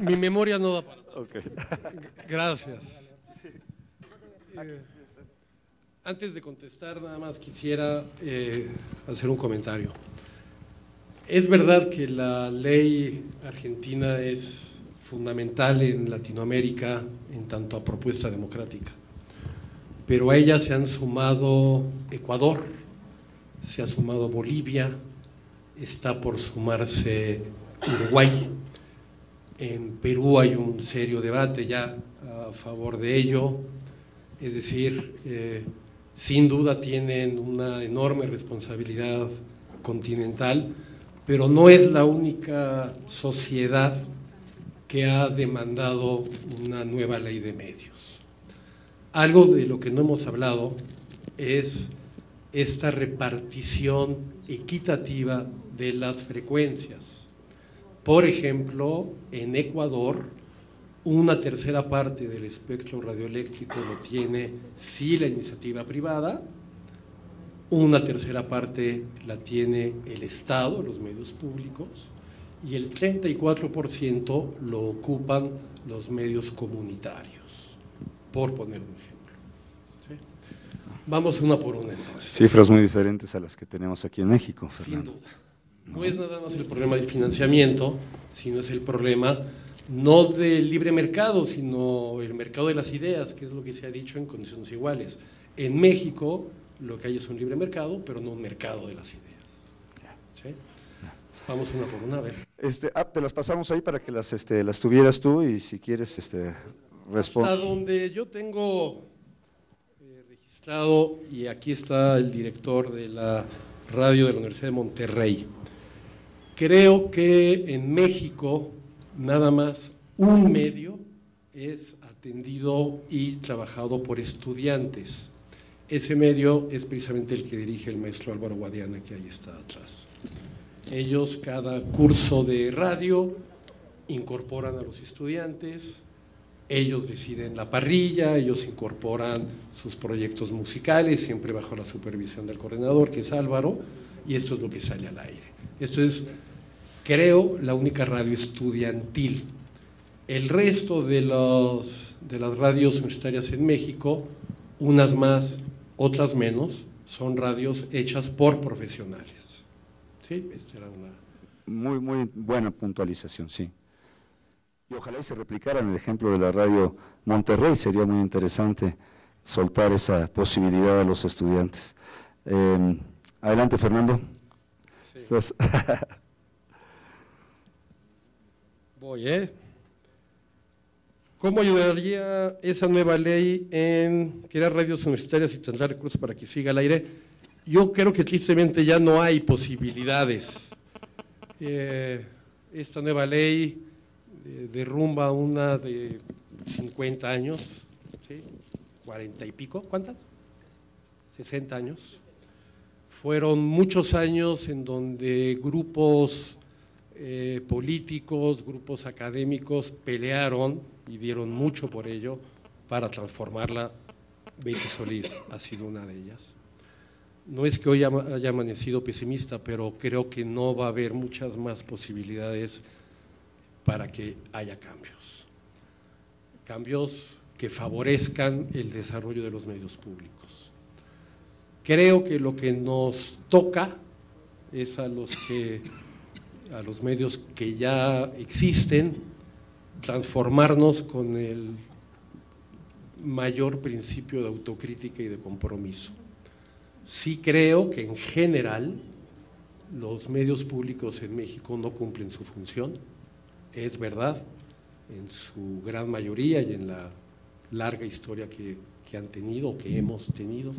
Mi memoria no da para tanto. Okay. Gracias. Antes de contestar, nada más quisiera hacer un comentario. Es verdad que la ley argentina es fundamental en Latinoamérica en tanto a propuesta democrática, pero a ella se han sumado Ecuador, se ha sumado Bolivia, está por sumarse Uruguay. En Perú hay un serio debate ya a favor de ello, es decir, sin duda tienen una enorme responsabilidad continental, pero no es la única sociedad que ha demandado una nueva ley de medios. Algo de lo que no hemos hablado es esta repartición equitativa de las frecuencias. Por ejemplo, en Ecuador, una tercera parte del espectro radioeléctrico lo tiene sí la iniciativa privada, una tercera parte la tiene el Estado, los medios públicos, y el 34% lo ocupan los medios comunitarios, por poner un ejemplo. ¿Sí? Vamos una por una entonces. Cifras muy diferentes a las que tenemos aquí en México, Fernando. Sin duda. No es nada más el problema del financiamiento, sino es el problema no del libre mercado, sino el mercado de las ideas, que es lo que se ha dicho en condiciones iguales. En México lo que hay es un libre mercado, pero no un mercado de las ideas. ¿Sí? Vamos una por una, a ver. Te las pasamos ahí para que las tuvieras tú y si quieres responder. Hasta donde yo tengo registrado, y aquí está el director de la radio de la Universidad de Monterrey, creo que en México nada más un medio es atendido y trabajado por estudiantes. Ese medio es precisamente el que dirige el maestro Álvaro Guadiana, que ahí está atrás. Ellos, cada curso de radio, incorporan a los estudiantes, ellos deciden la parrilla, ellos incorporan sus proyectos musicales, siempre bajo la supervisión del coordinador, que es Álvaro, y esto es lo que sale al aire. Esto es, creo, la única radio estudiantil. El resto de las radios universitarias en México, unas más, otras menos, son radios hechas por profesionales. ¿Sí? Esto era una… Muy, muy buena puntualización, sí. Y ojalá y se replicara en el ejemplo de la radio Monterrey, sería muy interesante soltar esa posibilidad a los estudiantes. Adelante, Fernando. Sí. ¿Estás? Voy, ¿Cómo ayudaría esa nueva ley en crear radios universitarias y tendrá recursos para que siga al aire? Yo creo que tristemente ya no hay posibilidades. Esta nueva ley derrumba una de 50 años, ¿sí? 40 y pico, ¿cuántas? 60 años. Fueron muchos años en donde grupos políticos, grupos académicos pelearon y dieron mucho por ello para transformarla. Betty Solís ha sido una de ellas. No es que hoy haya amanecido pesimista, pero creo que no va a haber muchas más posibilidades para que haya cambios. Cambios que favorezcan el desarrollo de los medios públicos. Creo que lo que nos toca es a los medios que ya existen, transformarnos con el mayor principio de autocrítica y de compromiso. Sí creo que en general los medios públicos en México no cumplen su función, es verdad, en su gran mayoría y en la larga historia que han tenido, que hemos tenido,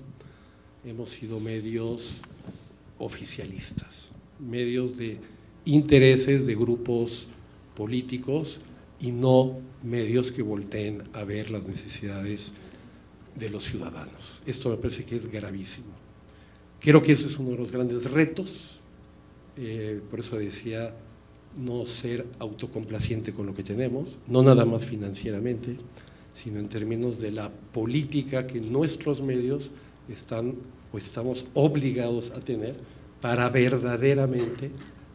hemos sido medios oficialistas, medios de intereses de grupos políticos y no medios que volteen a ver las necesidades de los ciudadanos. Esto me parece que es gravísimo. Creo que eso es uno de los grandes retos, por eso decía no ser autocomplaciente con lo que tenemos, no nada más financieramente, sino en términos de la política que nuestros medios están o estamos obligados a tener para verdaderamente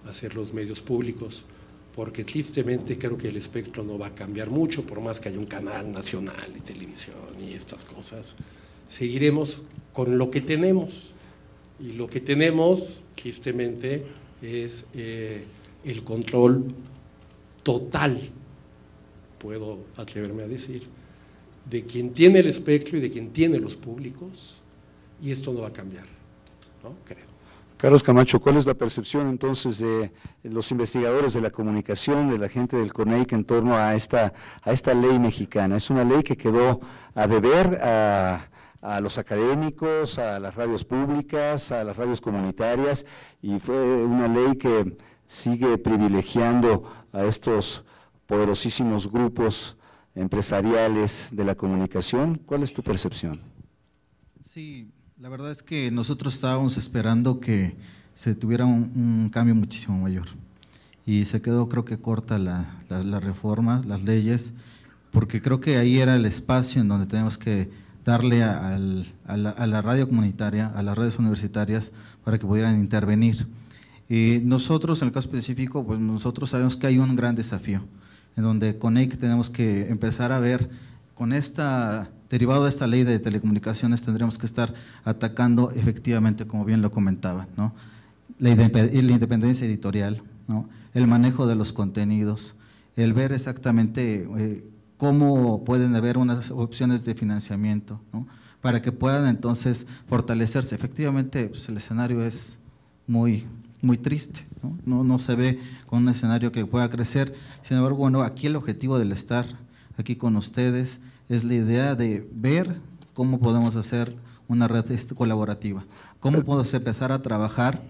hacer los medios públicos porque tristemente creo que el espectro no va a cambiar mucho, por más que haya un canal nacional de televisión y estas cosas. Seguiremos con lo que tenemos, y lo que tenemos, tristemente, es el control total, puedo atreverme a decir, de quien tiene el espectro y de quien tiene los públicos, y esto no va a cambiar, ¿no? Creo. Carlos Camacho, ¿cuál es la percepción entonces de los investigadores de la comunicación, de la gente del CONEIC en torno a esta ley mexicana? Es una ley que quedó a deber a los académicos, a las radios públicas, a las radios comunitarias, y fue una ley que sigue privilegiando a estos poderosísimos grupos empresariales de la comunicación. ¿Cuál es tu percepción? Sí, la verdad es que nosotros estábamos esperando que se tuviera un cambio muchísimo mayor, y se quedó, creo que corta la reforma, las leyes, porque creo que ahí era el espacio en donde tenemos que darle a la radio comunitaria, a las redes universitarias, para que pudieran intervenir. Nosotros, en el caso específico, pues nosotros sabemos que hay un gran desafío, en donde CONEIC tenemos que empezar a ver, con derivado de esta ley de telecomunicaciones, tendremos que estar atacando efectivamente, como bien lo comentaba, ¿no? La independencia editorial, ¿no? El manejo de los contenidos, el ver exactamente cómo pueden haber unas opciones de financiamiento, ¿no? Para que puedan entonces fortalecerse. Efectivamente, pues el escenario es muy triste, ¿no? No se ve con un escenario que pueda crecer. Sin embargo, bueno, aquí el objetivo del estar aquí con ustedes es la idea de ver cómo podemos hacer una red colaborativa, cómo podemos empezar a trabajar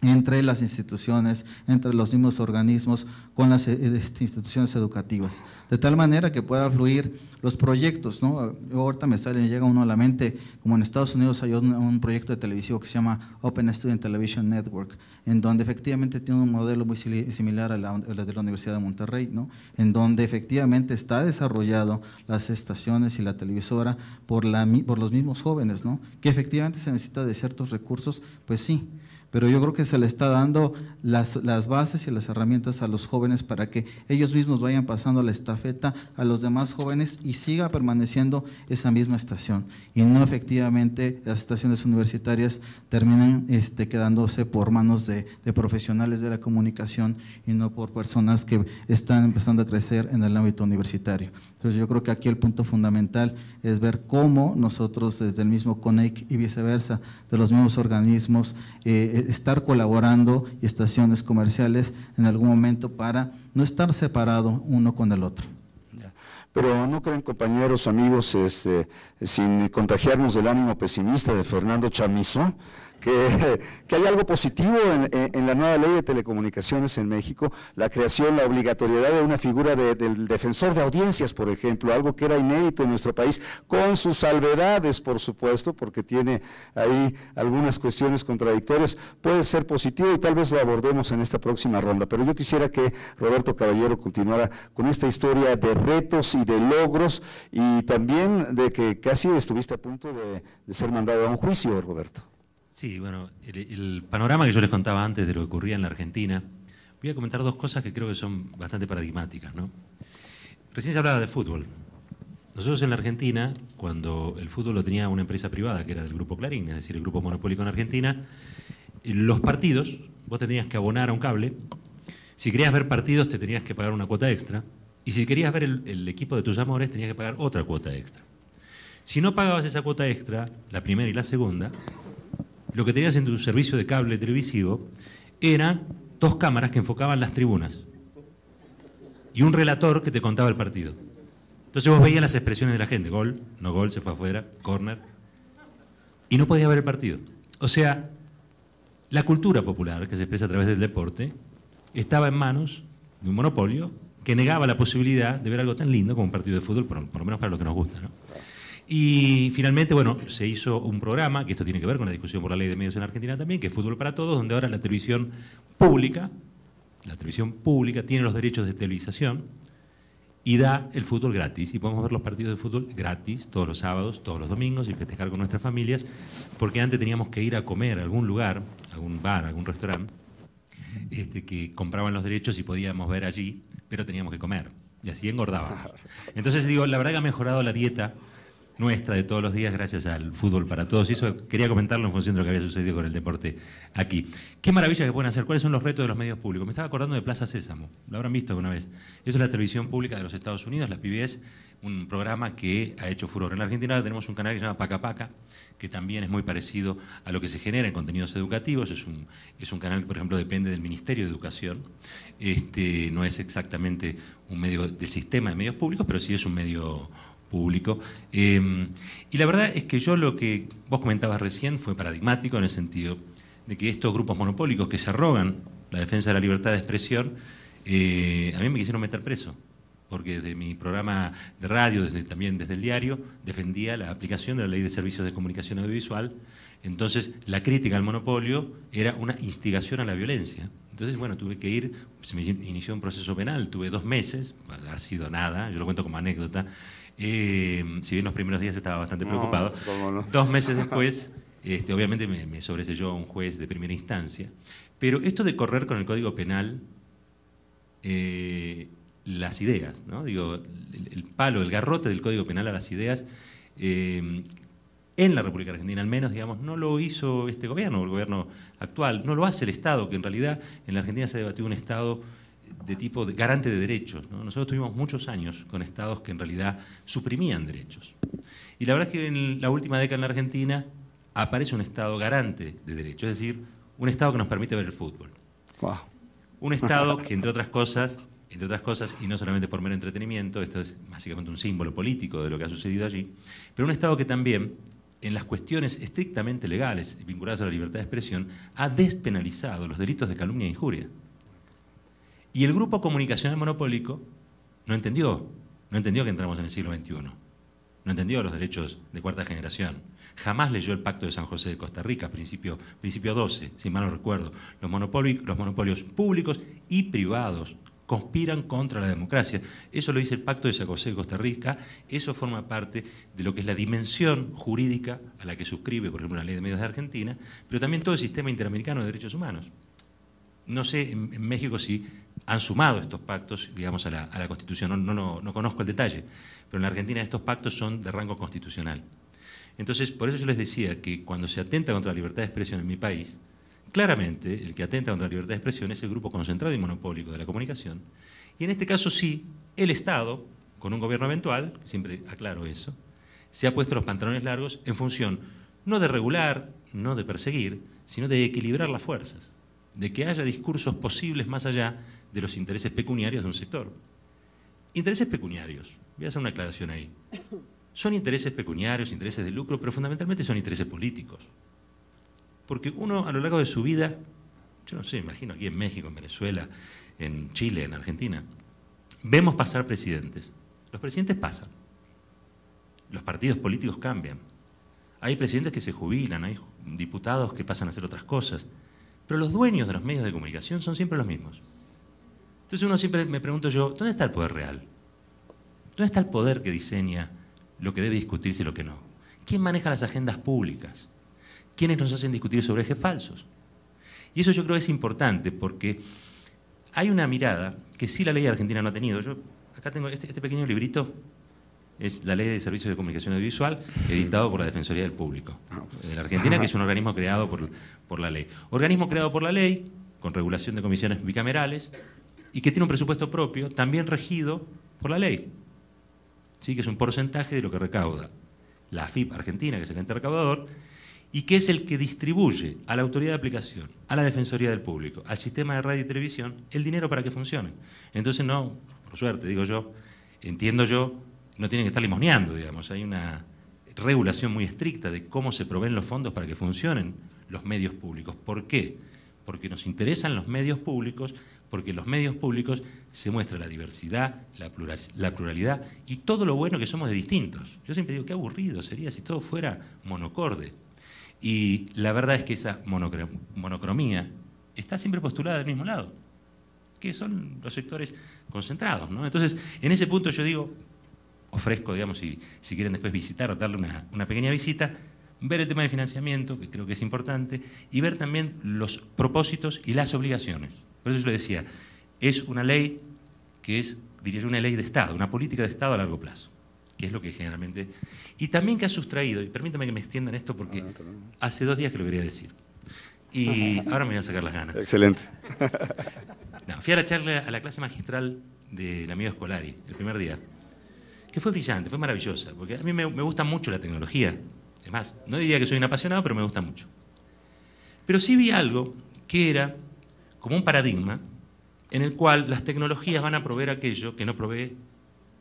entre las instituciones, entre los mismos organismos, con las instituciones educativas, de tal manera que pueda fluir los proyectos, ¿no? Ahorita me llega uno a la mente, como en Estados Unidos hay un proyecto de televisivo que se llama Open Student Television Network, en donde efectivamente tiene un modelo muy similar a la de la Universidad de Monterrey, ¿no? En donde efectivamente está desarrollado las estaciones y la televisora por los mismos jóvenes, ¿no? Que efectivamente se necesita de ciertos recursos, pues sí, pero yo creo que se le está dando las bases y las herramientas a los jóvenes para que ellos mismos vayan pasando la estafeta a los demás jóvenes y siga permaneciendo esa misma estación, y no efectivamente las estaciones universitarias terminen quedándose por manos de profesionales de la comunicación y no por personas que están empezando a crecer en el ámbito universitario. Entonces yo creo que aquí el punto fundamental es ver cómo nosotros desde el mismo CONEIC y viceversa, de los mismos organismos, estar colaborando, y estaciones comerciales en algún momento, para no estar separado uno con el otro. Pero ¿no creen, compañeros, amigos, sin contagiarnos del ánimo pesimista de Fernando Chamizo, que hay algo positivo en la nueva ley de telecomunicaciones en México? La creación, la obligatoriedad de una figura del defensor de audiencias, por ejemplo, algo que era inédito en nuestro país, con sus salvedades, por supuesto, porque tiene ahí algunas cuestiones contradictorias. Puede ser positivo y tal vez lo abordemos en esta próxima ronda, pero yo quisiera que Roberto Caballero continuara con esta historia de retos y de logros, y también de que casi estuviste a punto de ser mandado a un juicio, Roberto. Sí, bueno, el panorama que yo les contaba antes de lo que ocurría en la Argentina, voy a comentar dos cosas que creo que son bastante paradigmáticas, ¿no? Recién se hablaba de fútbol. Nosotros en la Argentina, cuando el fútbol lo tenía una empresa privada, que era del Grupo Clarín, es decir, el grupo monopólico en Argentina, los partidos, vos tenías que abonar a un cable, si querías ver partidos te tenías que pagar una cuota extra, y si querías ver el equipo de tus amores tenías que pagar otra cuota extra. Si no pagabas esa cuota extra, la primera y la segunda, lo que tenías en tu servicio de cable televisivo eran dos cámaras que enfocaban las tribunas y un relator que te contaba el partido. Entonces vos veías las expresiones de la gente, gol, no gol, se fue afuera, córner, y no podías ver el partido. O sea, la cultura popular que se expresa a través del deporte estaba en manos de un monopolio que negaba la posibilidad de ver algo tan lindo como un partido de fútbol, por lo menos para lo que nos gusta, ¿no? Y finalmente, bueno, se hizo un programa, que esto tiene que ver con la discusión por la ley de medios en Argentina también, que es Fútbol para Todos, donde ahora la televisión pública tiene los derechos de televisación y da el fútbol gratis. Y podemos ver los partidos de fútbol gratis todos los sábados, todos los domingos, y festejar con nuestras familias, porque antes teníamos que ir a comer a algún lugar, a algún bar, a algún restaurante, que compraban los derechos y podíamos ver allí, pero teníamos que comer. Y así engordábamos. Entonces digo, la verdad que ha mejorado la dieta nuestra de todos los días gracias al fútbol para todos. Y eso quería comentarlo en función de lo que había sucedido con el deporte aquí. Qué maravilla que pueden hacer. ¿Cuáles son los retos de los medios públicos? Me estaba acordando de Plaza Sésamo. Lo habrán visto alguna vez. Eso es la televisión pública de los Estados Unidos, la PBS, un programa que ha hecho furor. En la Argentina tenemos un canal que se llama Paca Paca, que también es muy parecido a lo que se genera en contenidos educativos. Es un canal que, por ejemplo, depende del Ministerio de Educación. No es exactamente un medio del sistema de medios públicos, pero sí es un medio público. Y la verdad es que yo lo que vos comentabas recién fue paradigmático en el sentido de que estos grupos monopólicos que se arrogan la defensa de la libertad de expresión, a mí me quisieron meter preso, porque desde mi programa de radio, también desde el diario, defendía la aplicación de la Ley de Servicios de Comunicación Audiovisual. Entonces, la crítica al monopolio era una instigación a la violencia. Entonces, bueno, tuve que ir, se me inició un proceso penal, tuve 2 meses, ha sido nada, yo lo cuento como anécdota. Si bien los primeros días estaba bastante preocupado, 2 meses después, obviamente me sobreseyó un juez de primera instancia. Pero esto de correr con el Código Penal, las ideas, ¿no? Digo, el palo, el garrote del Código Penal a las ideas, en la República Argentina al menos, digamos, no lo hizo este gobierno, el gobierno actual, no lo hace el Estado, que en realidad en la Argentina se ha debatido un Estado de tipo garante de derechos, ¿no? Nosotros tuvimos muchos años con estados que en realidad suprimían derechos. Y la verdad es que en la última década en la Argentina aparece un Estado garante de derechos, es decir, un Estado que nos permite ver el fútbol. Wow. Un Estado que, entre otras cosas, y no solamente por mero entretenimiento, esto es básicamente un símbolo político de lo que ha sucedido allí, pero un Estado que también, en las cuestiones estrictamente legales vinculadas a la libertad de expresión, ha despenalizado los delitos de calumnia e injuria. Y el grupo comunicacional monopólico no entendió que entramos en el siglo XXI, no entendió los derechos de cuarta generación, jamás leyó el Pacto de San José de Costa Rica, principio 12, si mal no recuerdo. Los monopolios públicos y privados conspiran contra la democracia. Eso lo dice el Pacto de San José de Costa Rica, eso forma parte de lo que es la dimensión jurídica a la que suscribe, por ejemplo, la Ley de Medios de Argentina, pero también todo el sistema interamericano de derechos humanos. No sé en México si han sumado estos pactos, digamos, a la Constitución, no conozco el detalle, pero en la Argentina estos pactos son de rango constitucional. Entonces, por eso yo les decía que cuando se atenta contra la libertad de expresión en mi país, claramente el que atenta contra la libertad de expresión es el grupo concentrado y monopólico de la comunicación, y en este caso sí, el Estado, con un gobierno eventual, siempre aclaro eso, se ha puesto los pantalones largos en función no de regular, no de perseguir, sino de equilibrar las fuerzas, de que haya discursos posibles más allá de los intereses pecuniarios de un sector. Intereses pecuniarios, voy a hacer una aclaración ahí. Son intereses pecuniarios, intereses de lucro, pero fundamentalmente son intereses políticos. Porque uno a lo largo de su vida, yo no sé, imagino aquí en México, en Venezuela, en Chile, en Argentina, vemos pasar presidentes. Los presidentes pasan. Los partidos políticos cambian. Hay presidentes que se jubilan, hay diputados que pasan a hacer otras cosas. Pero los dueños de los medios de comunicación son siempre los mismos. Entonces uno siempre me pregunto yo, ¿dónde está el poder real? ¿Dónde está el poder que diseña lo que debe discutirse y lo que no? ¿Quién maneja las agendas públicas? ¿Quiénes nos hacen discutir sobre ejes falsos? Y eso yo creo que es importante porque hay una mirada que sí la ley argentina no ha tenido. Yo acá tengo este pequeño librito, es la Ley de Servicios de Comunicación Audiovisual, editado por la Defensoría del Público de la Argentina, que es un organismo creado por la ley. Organismo creado por la ley, con regulación de comisiones bicamerales, y que tiene un presupuesto propio, también regido por la ley. ¿Sí? Que es un porcentaje de lo que recauda la AFIP Argentina, que es el ente recaudador, y que es el que distribuye a la autoridad de aplicación, a la Defensoría del Público, al sistema de radio y televisión, el dinero para que funcione. Entonces no, por suerte, digo yo, entiendo yo, no tienen que estar limoneando, digamos. Hay una regulación muy estricta de cómo se proveen los fondos para que funcionen los medios públicos. ¿Por qué? Porque nos interesan los medios públicos, porque en los medios públicos se muestra la diversidad, la pluralidad y todo lo bueno que somos de distintos. Yo siempre digo, qué aburrido sería si todo fuera monocorde. Y la verdad es que esa monocromía está siempre postulada del mismo lado, que son los sectores concentrados, ¿no? Entonces, en ese punto yo digo, ofrezco, digamos, si quieren después visitar o darle una pequeña visita, ver el tema de financiamiento, que creo que es importante, y ver también los propósitos y las obligaciones. Por eso yo le decía, es una ley que es, diría yo, una ley de Estado, una política de Estado a largo plazo, que es lo que generalmente... Y también que ha sustraído, y permítame que me extienda en esto porque hace 2 días que lo quería decir, y ahora me voy a sacar las ganas. Excelente. No, fui a la charla, a la clase magistral del amigo Scolari, el primer día, que fue brillante, fue maravillosa, porque a mí me gusta mucho la tecnología. Es más, no diría que soy un apasionado, pero me gusta mucho. Pero sí vi algo que era como un paradigma en el cual las tecnologías van a proveer aquello que no provee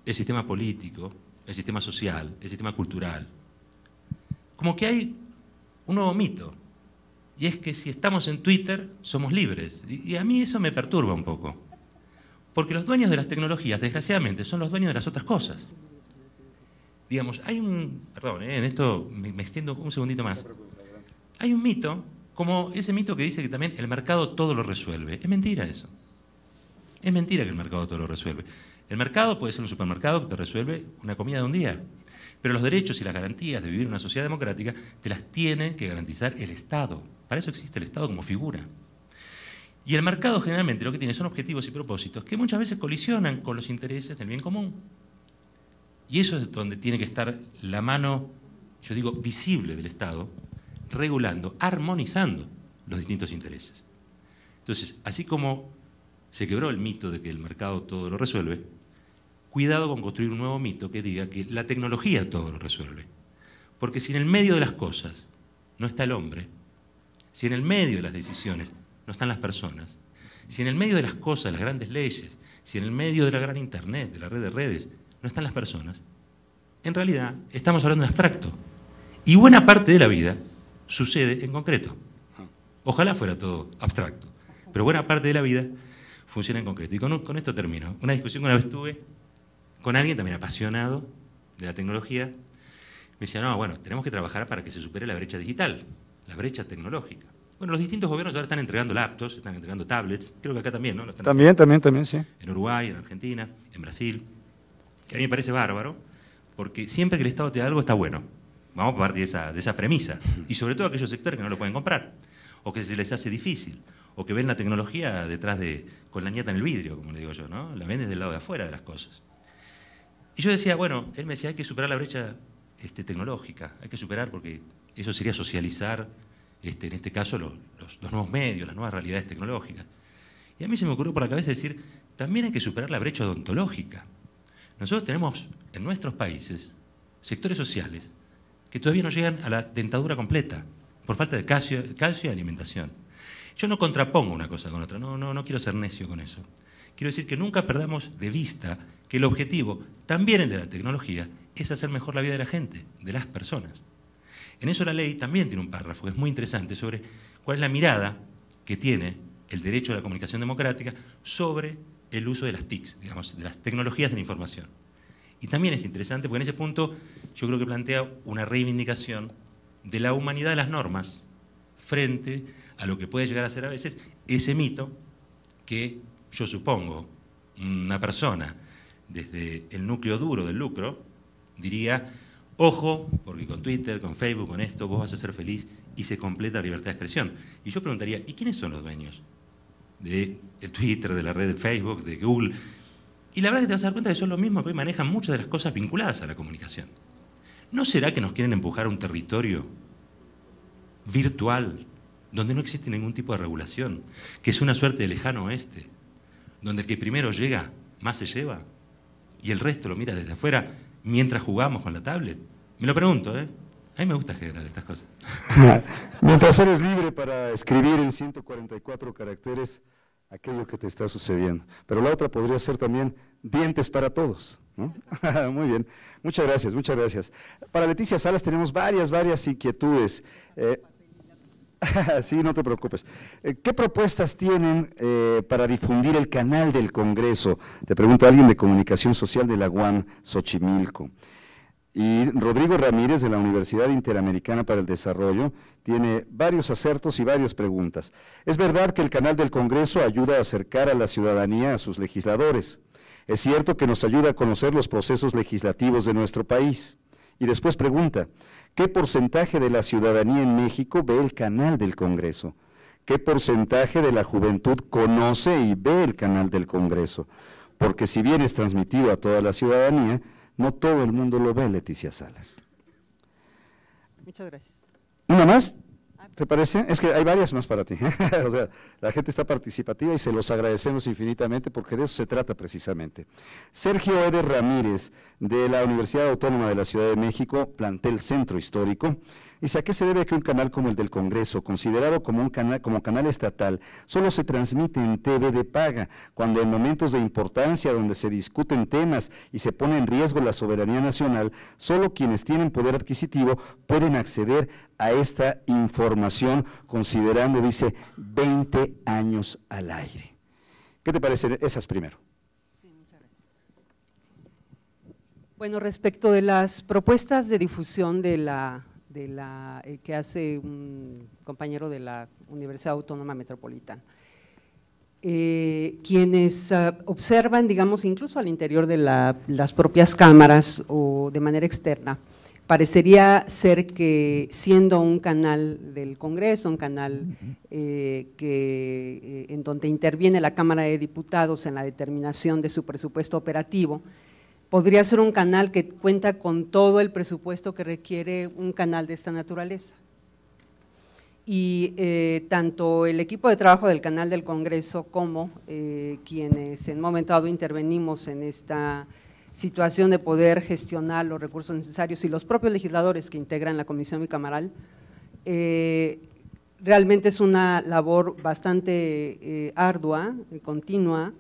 el sistema político, el sistema social, el sistema cultural. Como que hay un nuevo mito, y es que si estamos en Twitter somos libres. Y a mí eso me perturba un poco, porque los dueños de las tecnologías, desgraciadamente, son los dueños de las otras cosas. Digamos, hay un... Perdón, en esto me extiendo un segundito más. Hay un mito, como ese mito que dice que también el mercado todo lo resuelve. Es mentira eso. Es mentira que el mercado todo lo resuelve. El mercado puede ser un supermercado que te resuelve una comida de un día, pero los derechos y las garantías de vivir en una sociedad democrática te las tiene que garantizar el Estado. Para eso existe el Estado como figura. Y el mercado generalmente lo que tiene son objetivos y propósitos que muchas veces colisionan con los intereses del bien común. Y eso es donde tiene que estar la mano, yo digo, visible del Estado, regulando, armonizando los distintos intereses. Entonces, así como se quebró el mito de que el mercado todo lo resuelve, cuidado con construir un nuevo mito que diga que la tecnología todo lo resuelve. Porque si en el medio de las cosas no está el hombre, si en el medio de las decisiones no están las personas, si en el medio de las cosas, las grandes leyes, si en el medio de la gran Internet, de la red de redes, no están las personas, en realidad estamos hablando en abstracto. Y buena parte de la vida sucede en concreto. Ojalá fuera todo abstracto, pero buena parte de la vida funciona en concreto. Y con esto termino. Una discusión que una vez tuve con alguien también apasionado de la tecnología. Me decía, no, bueno, tenemos que trabajar para que se supere la brecha digital, la brecha tecnológica. Bueno, los distintos gobiernos ahora están entregando laptops, están entregando tablets, creo que acá también, ¿no? También, sí. En Uruguay, en Argentina, en Brasil, que a mí me parece bárbaro, porque siempre que el Estado te da algo está bueno. Vamos a partir de esa premisa. Y sobre todo aquellos sectores que no lo pueden comprar, o que se les hace difícil, o que ven la tecnología detrás con la nieta en el vidrio, como le digo yo, ¿no? La ven desde el lado de afuera de las cosas. Y yo decía, bueno, él me decía, hay que superar la brecha tecnológica, hay que superar porque eso sería socializar, en este caso, los nuevos medios, las nuevas realidades tecnológicas. Y a mí se me ocurrió por la cabeza decir, también hay que superar la brecha odontológica. Nosotros tenemos en nuestros países sectores sociales que todavía no llegan a la dentadura completa por falta de calcio y alimentación. Yo no contrapongo una cosa con otra, no quiero ser necio con eso. Quiero decir que nunca perdamos de vista que el objetivo, también el de la tecnología, es hacer mejor la vida de la gente, de las personas. En eso la ley también tiene un párrafo que es muy interesante sobre cuál es la mirada que tiene el derecho a la comunicación democrática sobre el uso de las TICs, digamos, de las tecnologías de la información. Y también es interesante porque en ese punto yo creo que plantea una reivindicación de la humanidad de las normas frente a lo que puede llegar a ser a veces ese mito que yo supongo una persona desde el núcleo duro del lucro diría, ojo, porque con Twitter, con Facebook, con esto, vos vas a ser feliz y se completa la libertad de expresión. Y yo preguntaría, ¿y quiénes son los dueños del Twitter, de la red de Facebook, de Google? Y la verdad es que te vas a dar cuenta que son los mismos que hoy manejan muchas de las cosas vinculadas a la comunicación. ¿No será que nos quieren empujar a un territorio virtual donde no existe ningún tipo de regulación, que es una suerte de lejano oeste, donde el que primero llega más se lleva y el resto lo mira desde afuera mientras jugamos con la tablet? Me lo pregunto, ¿eh? A mí me gusta generar estas cosas. Mientras eres libre para escribir en 144 caracteres aquello que te está sucediendo. Pero la otra podría ser también dientes para todos, ¿no? Muy bien, muchas gracias, muchas gracias. Para Leticia Salas tenemos varias inquietudes. Sí, no te preocupes. ¿Qué propuestas tienen para difundir el canal del Congreso? Te pregunta alguien de Comunicación Social de la UAM Xochimilco. Y Rodrigo Ramírez, de la Universidad Interamericana para el Desarrollo, tiene varios acertos y varias preguntas. ¿Es verdad que el canal del Congreso ayuda a acercar a la ciudadanía a sus legisladores? ¿Es cierto que nos ayuda a conocer los procesos legislativos de nuestro país? Y después pregunta, ¿qué porcentaje de la ciudadanía en México ve el canal del Congreso? ¿Qué porcentaje de la juventud conoce y ve el canal del Congreso? Porque si bien es transmitido a toda la ciudadanía, no todo el mundo lo ve, Leticia Salas. Muchas gracias. ¿Una más? ¿Te parece? Es que hay varias más para ti. O sea, la gente está participativa y se los agradecemos infinitamente porque de eso se trata precisamente. Sergio Eder Ramírez, de la Universidad Autónoma de la Ciudad de México, plantel Centro Histórico, dice: ¿a qué se debe que un canal como el del Congreso, considerado como canal estatal, solo se transmite en TV de paga, cuando en momentos de importancia donde se discuten temas y se pone en riesgo la soberanía nacional, solo quienes tienen poder adquisitivo pueden acceder a esta información, considerando, dice, 20 años al aire? ¿Qué te parecen esas primero? Sí, muchas gracias. Bueno, respecto de las propuestas de difusión que hace un compañero de la Universidad Autónoma Metropolitana, quienes observan, digamos, incluso al interior de las propias cámaras o de manera externa, parecería ser que siendo un canal del Congreso, un canal en donde interviene la Cámara de Diputados en la determinación de su presupuesto operativo, podría ser un canal que cuenta con todo el presupuesto que requiere un canal de esta naturaleza. Y tanto el equipo de trabajo del canal del Congreso como quienes en un momento dado intervenimos en esta situación de poder gestionar los recursos necesarios y los propios legisladores que integran la comisión bicameral, realmente es una labor bastante ardua, continua,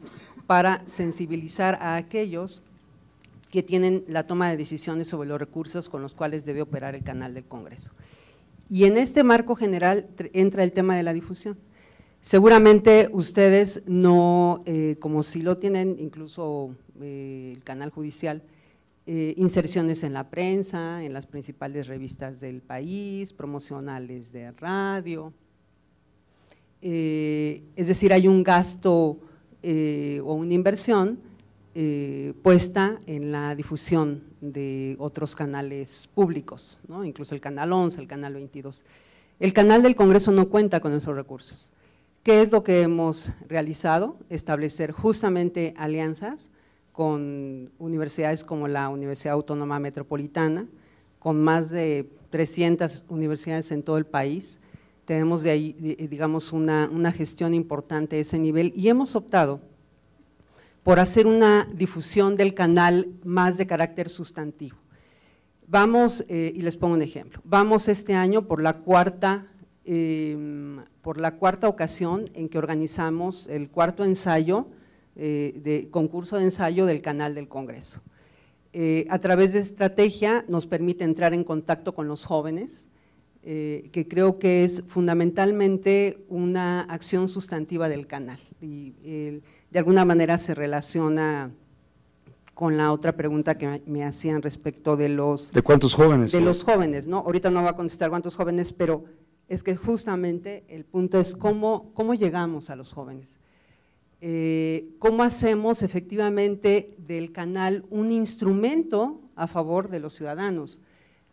para sensibilizar a aquellos que tienen la toma de decisiones sobre los recursos con los cuales debe operar el canal del Congreso. Y en este marco general entra el tema de la difusión. Seguramente ustedes no, como si lo tienen incluso el canal judicial, inserciones en la prensa, en las principales revistas del país, promocionales de radio, es decir, hay un gasto o una inversión puesta en la difusión de otros canales públicos, ¿no? Incluso el canal 11, el canal 22. El canal del Congreso no cuenta con esos recursos. ¿Qué es lo que hemos realizado? Establecer justamente alianzas con universidades como la Universidad Autónoma Metropolitana, con más de 300 universidades en todo el país. Tenemos de ahí, digamos, una gestión importante de ese nivel y hemos optado por hacer una difusión del canal más de carácter sustantivo. Vamos, y les pongo un ejemplo, vamos este año por la cuarta ocasión en que organizamos el cuarto ensayo, concurso de ensayo del canal del Congreso. A través de estrategia nos permite entrar en contacto con los jóvenes, que creo que es fundamentalmente una acción sustantiva del canal y de alguna manera se relaciona con la otra pregunta que me hacían respecto de los… ¿De cuántos jóvenes? De los jóvenes, ¿no? Ahorita no voy a contestar cuántos jóvenes, pero es que justamente el punto es cómo llegamos a los jóvenes, cómo hacemos efectivamente del canal un instrumento a favor de los ciudadanos.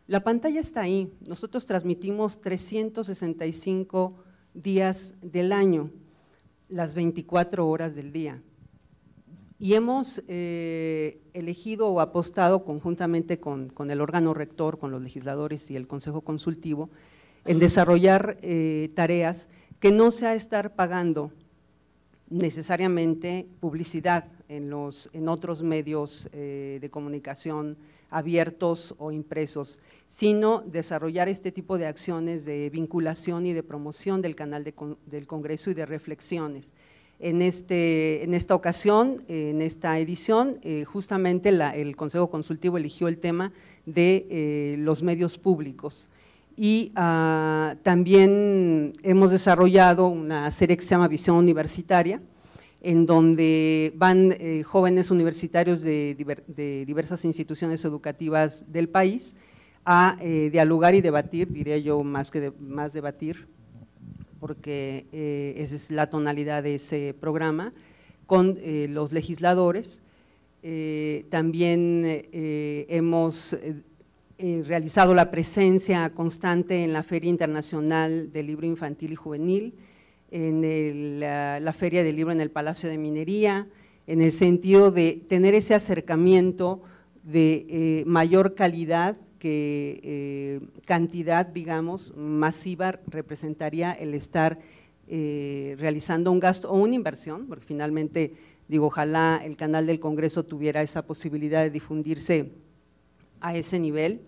La pantalla está ahí, nosotros transmitimos 365 días del año, las 24 horas del día. Y hemos elegido o apostado conjuntamente con el órgano rector, con los legisladores y el Consejo Consultivo, en desarrollar tareas que no sea estar pagando necesariamente publicidad en otros medios de comunicación abiertos o impresos, sino desarrollar este tipo de acciones de vinculación y de promoción del canal del Congreso y de reflexiones. En esta ocasión, en esta edición, justamente el Consejo Consultivo eligió el tema de los medios públicos y también hemos desarrollado una serie que se llama Visión Universitaria, en donde van jóvenes universitarios de diversas instituciones educativas del país a dialogar y debatir, diría yo más debatir, porque esa es la tonalidad de ese programa, con los legisladores. También hemos realizado la presencia constante en la Feria Internacional del Libro Infantil y Juvenil, en la Feria del Libro en el Palacio de Minería, en el sentido de tener ese acercamiento de mayor calidad que cantidad, digamos, masiva representaría el estar realizando un gasto o una inversión, porque finalmente, digo, ojalá el canal del Congreso tuviera esa posibilidad de difundirse a ese nivel.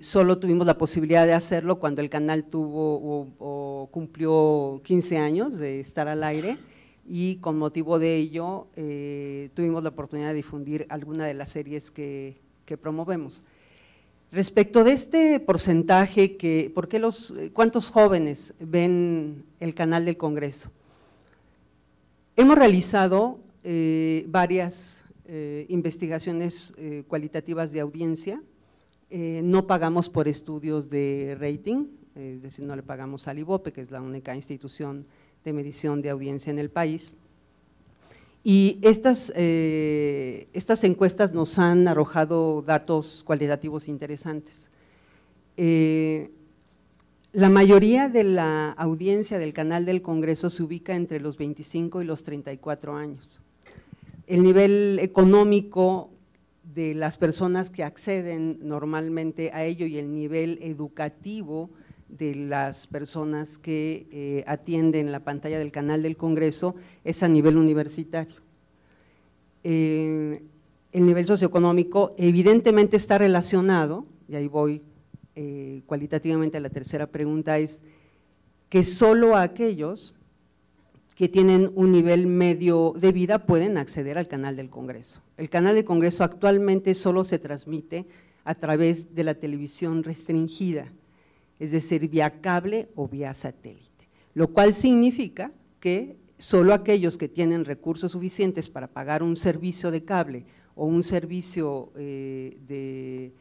Solo tuvimos la posibilidad de hacerlo cuando el canal tuvo o cumplió 15 años de estar al aire, y con motivo de ello tuvimos la oportunidad de difundir alguna de las series que promovemos. Respecto de este porcentaje, ¿cuántos jóvenes ven el canal del Congreso? Hemos realizado varias investigaciones cualitativas de audiencia. No pagamos por estudios de rating, es decir, no le pagamos al IVOPE, que es la única institución de medición de audiencia en el país. Y estas encuestas nos han arrojado datos cualitativos interesantes. La mayoría de la audiencia del canal del Congreso se ubica entre los 25 y los 34 años. El nivel económico de las personas que acceden normalmente a ello y el nivel educativo de las personas que atienden la pantalla del canal del Congreso es a nivel universitario. El nivel socioeconómico evidentemente está relacionado, y ahí voy cualitativamente a la tercera pregunta, es que solo aquellos que tienen un nivel medio de vida pueden acceder al canal del Congreso. El canal del Congreso actualmente solo se transmite a través de la televisión restringida, es decir, vía cable o vía satélite, lo cual significa que solo aquellos que tienen recursos suficientes para pagar un servicio de cable o un servicio de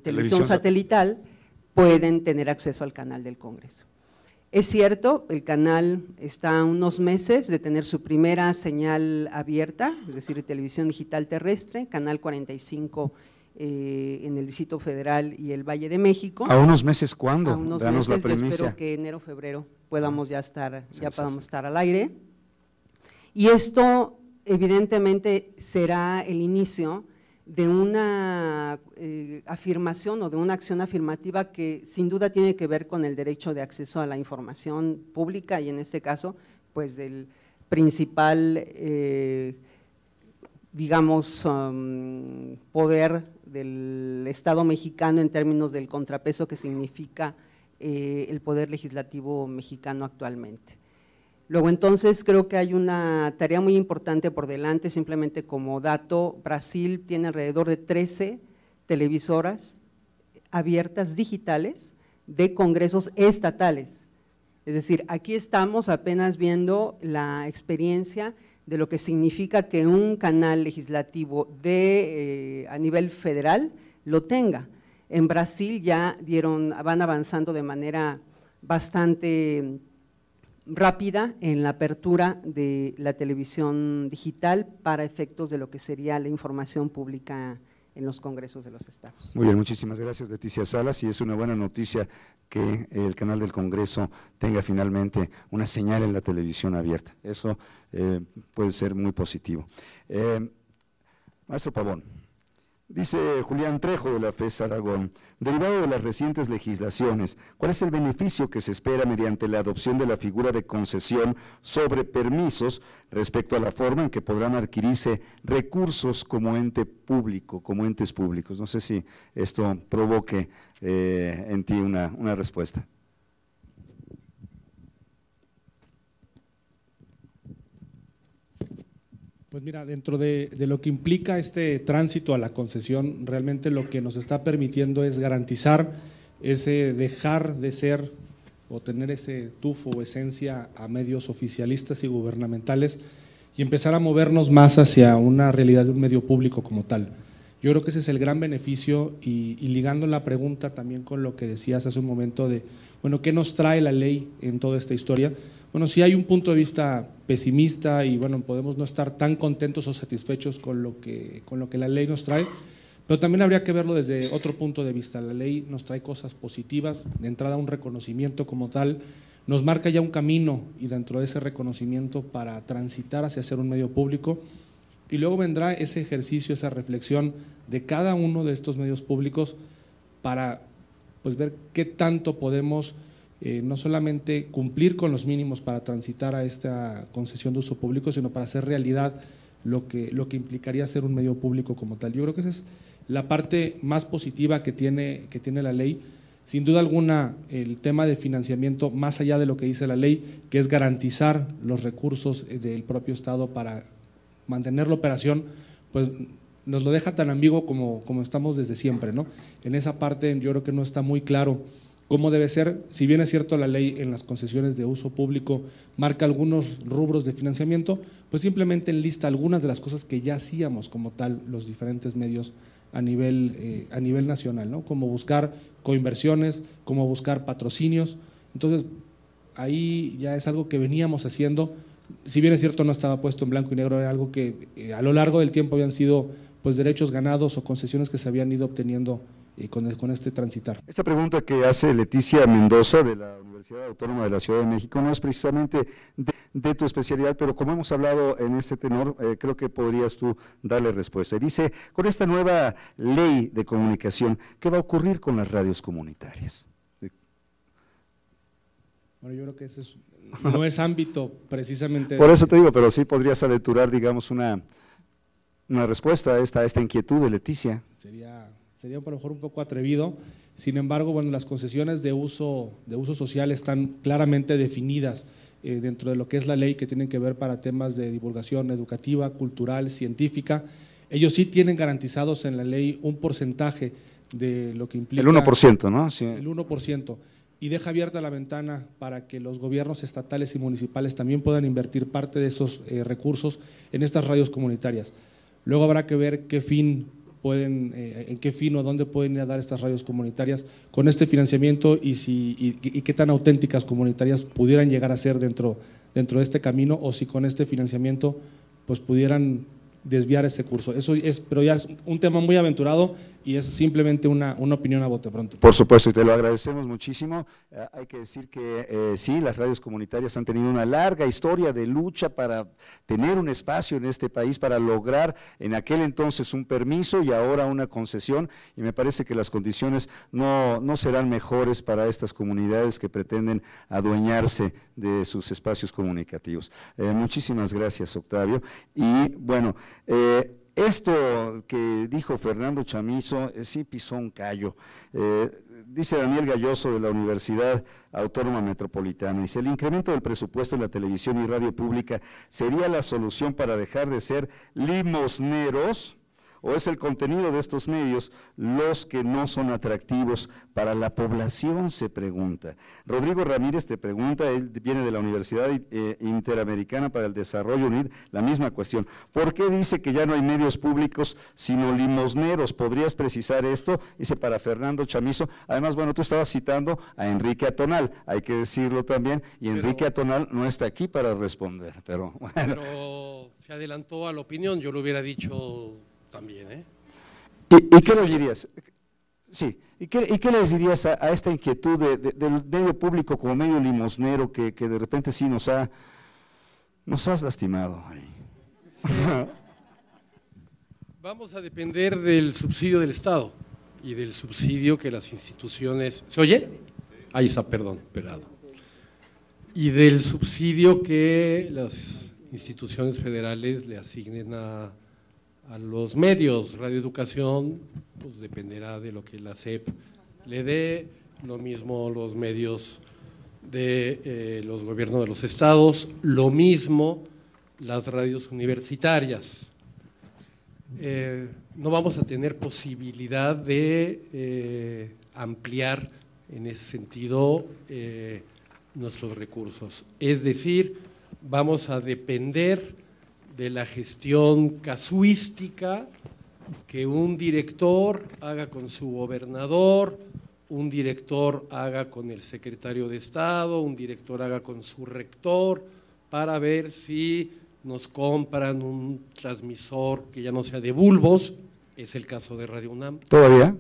televisión satelital pueden tener acceso al canal del Congreso. Es cierto, el canal está a unos meses de tener su primera señal abierta, es decir, televisión digital terrestre, canal 45 en el Distrito Federal y el Valle de México. ¿A unos meses cuándo? A unos Danos meses, la primicia. espero que enero, febrero podamos ya podamos estar al aire. Y esto evidentemente será el inicio de una afirmación o de una acción afirmativa que sin duda tiene que ver con el derecho de acceso a la información pública y en este caso pues del principal digamos poder del Estado mexicano en términos del contrapeso que significa el poder legislativo mexicano actualmente. Luego entonces creo que hay una tarea muy importante por delante, simplemente como dato, Brasil tiene alrededor de 13 televisoras abiertas digitales de congresos estatales, es decir, aquí estamos apenas viendo la experiencia de lo que significa que un canal legislativo a nivel federal lo tenga. En Brasil ya van avanzando de manera bastante rápida en la apertura de la televisión digital para efectos de lo que sería la información pública en los congresos de los estados. Muy bien, muchísimas gracias, Leticia Salas, y es una buena noticia que el canal del Congreso tenga finalmente una señal en la televisión abierta. Eso puede ser muy positivo. Maestro Pavón. Dice Julián Trejo de la FES Aragón, derivado de las recientes legislaciones, ¿cuál es el beneficio que se espera mediante la adopción de la figura de concesión sobre permisos respecto a la forma en que podrán adquirirse recursos como ente público, como entes públicos? No sé si esto provoque en ti una respuesta. Pues mira, dentro de lo que implica este tránsito a la concesión, realmente lo que nos está permitiendo es garantizar ese dejar de ser o tener ese tufo o esencia a medios oficialistas y gubernamentales y empezar a movernos más hacia una realidad de un medio público como tal. Yo creo que ese es el gran beneficio y ligando la pregunta también con lo que decías hace un momento de, bueno, ¿qué nos trae la ley en toda esta historia? Bueno, sí hay un punto de vista pesimista y bueno, podemos no estar tan contentos o satisfechos con lo que la ley nos trae, Pero también habría que verlo desde otro punto de vista. La ley nos trae cosas positivas, de entrada un reconocimiento como tal, nos marca ya un camino y dentro de ese reconocimiento para transitar hacia ser un medio público, y luego vendrá ese ejercicio, esa reflexión de cada uno de estos medios públicos para pues ver qué tanto podemos no solamente cumplir con los mínimos para transitar a esta concesión de uso público, sino para hacer realidad lo que implicaría ser un medio público como tal. Yo creo que esa es la parte más positiva que tiene la ley. Sin duda alguna, el tema de financiamiento, más allá de lo que dice la ley, que es garantizar los recursos del propio Estado para mantener la operación, pues nos lo deja tan ambiguo como estamos desde siempre, ¿no? En esa parte yo creo que no está muy claro cómo debe ser. Si bien es cierto la ley en las concesiones de uso público marca algunos rubros de financiamiento, pues simplemente enlista algunas de las cosas que ya hacíamos como tal los diferentes medios a nivel nacional, ¿no? Como buscar coinversiones, como buscar patrocinios. Entonces, ahí ya es algo que veníamos haciendo. Si bien es cierto no estaba puesto en blanco y negro, era algo que a lo largo del tiempo habían sido pues derechos ganados o concesiones que se habían ido obteniendo con este transitar. Esta pregunta que hace Leticia Mendoza de la Universidad Autónoma de la Ciudad de México no es precisamente de tu especialidad, pero como hemos hablado en este tenor, creo que podrías tú darle respuesta. Dice, con esta nueva ley de comunicación, ¿qué va a ocurrir con las radios comunitarias? Bueno, yo creo que ese no es ámbito precisamente… Por eso te digo, pero sí podrías aventurar, digamos, una respuesta a esta inquietud de Leticia. Sería a lo mejor un poco atrevido. Sin embargo, bueno, las concesiones de uso social están claramente definidas dentro de lo que es la ley, que tienen que ver para temas de divulgación educativa, cultural, científica. Ellos sí tienen garantizados en la ley un porcentaje de lo que implica… El 1%, ¿no? Sí. El 1%. Y deja abierta la ventana para que los gobiernos estatales y municipales también puedan invertir parte de esos recursos en estas radios comunitarias. Luego habrá que ver en qué fin o dónde pueden ir a dar estas radios comunitarias con este financiamiento y qué tan auténticas comunitarias pudieran llegar a ser dentro de este camino, o si con este financiamiento pues pudieran desviar ese curso. Pero ya es un tema muy aventurado y es simplemente una opinión a bote pronto. Por supuesto, y te lo agradecemos muchísimo. Hay que decir que sí, las radios comunitarias han tenido una larga historia de lucha para tener un espacio en este país, para lograr en aquel entonces un permiso y ahora una concesión, y me parece que las condiciones no serán mejores para estas comunidades que pretenden adueñarse de sus espacios comunicativos. Muchísimas gracias, Octavio. Y bueno, esto que dijo Fernando Chamizo sí pisó un callo. Dice Daniel Galloso de la Universidad Autónoma Metropolitana, dice, el incremento del presupuesto en la televisión y radio pública sería la solución para dejar de ser limosneros, ¿o es el contenido de estos medios los que no son atractivos para la población?, se pregunta. Rodrigo Ramírez te pregunta, él viene de la Universidad Interamericana para el Desarrollo UNID, la misma cuestión. ¿Por qué dice que ya no hay medios públicos sino limosneros? ¿Podrías precisar esto? Dice para Fernando Chamizo. Además, bueno, tú estabas citando a Enrique Atonal, hay que decirlo también, y Enrique Atonal no está aquí para responder, pero bueno. Pero se adelantó a la opinión, yo lo hubiera dicho también, ¿eh? ¿Y qué les dirías? Sí, ¿y qué les dirías a esta inquietud del medio público como medio limosnero que de repente sí nos has lastimado ahí? Sí. Vamos a depender del subsidio del Estado y del subsidio que las instituciones… ¿Se oye? Ahí está, perdón, pegado. Y del subsidio que las instituciones federales le asignen a los medios. Radioeducación, pues dependerá de lo que la SEP le dé, lo mismo los medios de los gobiernos de los estados, lo mismo las radios universitarias. No vamos a tener posibilidad de ampliar en ese sentido nuestros recursos, es decir, vamos a depender de la gestión casuística que un director haga con su gobernador, un director haga con el secretario de Estado, un director haga con su rector, para ver si nos compran un transmisor que ya no sea de bulbos, es el caso de Radio UNAM. ¿Todavía?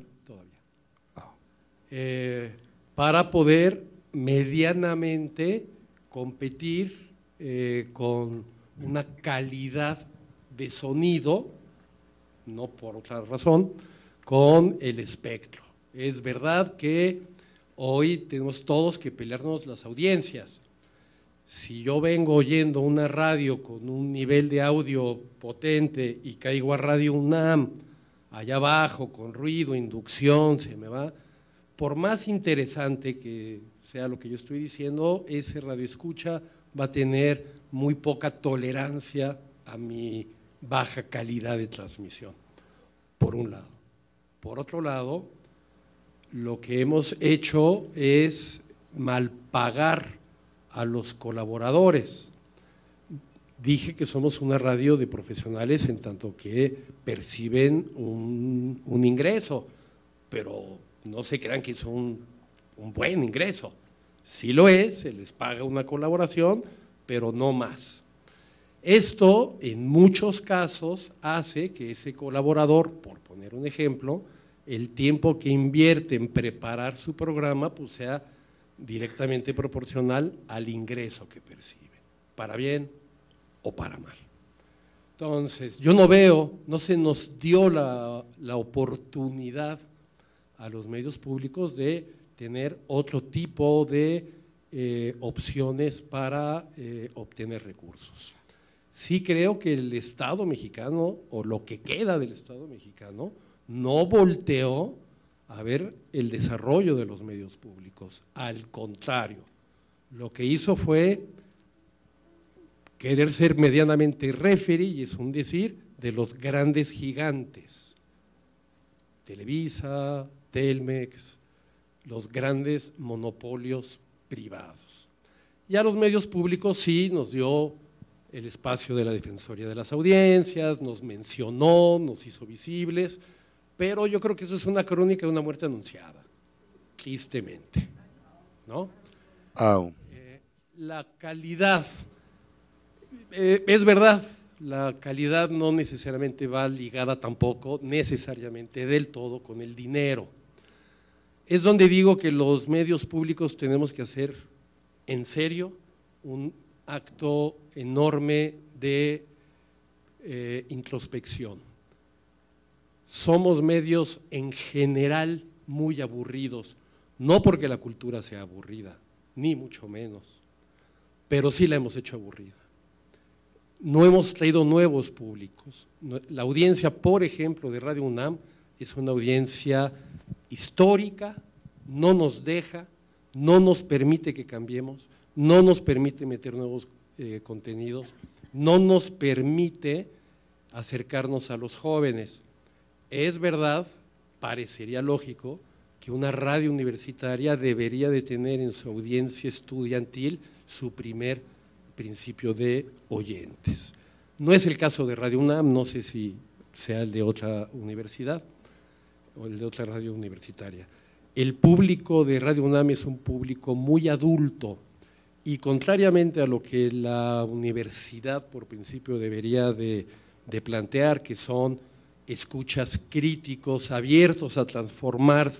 Para poder medianamente competir con una calidad de sonido, no por otra razón, con el espectro. Es verdad que hoy tenemos todos que pelearnos las audiencias. Si yo vengo oyendo una radio con un nivel de audio potente y caigo a Radio UNAM, allá abajo, con ruido, inducción, se me va. Por más interesante que sea lo que yo estoy diciendo, ese radioescucha va a tener muy poca tolerancia a mi baja calidad de transmisión, por un lado. Por otro lado, lo que hemos hecho es malpagar a los colaboradores. Dije que somos una radio de profesionales en tanto que perciben un ingreso, pero no se crean que es un buen ingreso. Sí lo es, se les paga una colaboración, pero no más. Esto, en muchos casos, hace que ese colaborador, por poner un ejemplo, el tiempo que invierte en preparar su programa, pues sea directamente proporcional al ingreso que percibe, para bien o para mal. Entonces, yo no veo, no se nos dio la oportunidad a los medios públicos de tener otro tipo de opciones para obtener recursos. Sí creo que el Estado mexicano, o lo que queda del Estado mexicano, no volteó a ver el desarrollo de los medios públicos. Al contrario, lo que hizo fue querer ser medianamente referee, y es un decir, de los grandes gigantes, Televisa, Telmex, los grandes monopolios privados. Y a los medios públicos sí nos dio el espacio de la Defensoría de las Audiencias, nos mencionó, nos hizo visibles, pero yo creo que eso es una crónica de una muerte anunciada, tristemente, ¿no? La calidad, es verdad, la calidad no necesariamente va ligada tampoco necesariamente del todo con el dinero. Es donde digo que los medios públicos tenemos que hacer en serio un acto enorme de introspección. Somos medios en general muy aburridos, no porque la cultura sea aburrida, ni mucho menos, pero sí la hemos hecho aburrida. No hemos traído nuevos públicos. La audiencia, por ejemplo, de Radio UNAM es una audiencia histórica, no nos deja, no nos permite que cambiemos, no nos permite meter nuevos contenidos, no nos permite acercarnos a los jóvenes. Es verdad, parecería lógico, que una radio universitaria debería de tener en su audiencia estudiantil su primer principio de oyentes. No es el caso de Radio UNAM, no sé si sea el de otra universidad o el de otra radio universitaria. El público de Radio UNAM es un público muy adulto y contrariamente a lo que la universidad por principio debería de plantear, que son escuchas críticos, abiertos a transformar,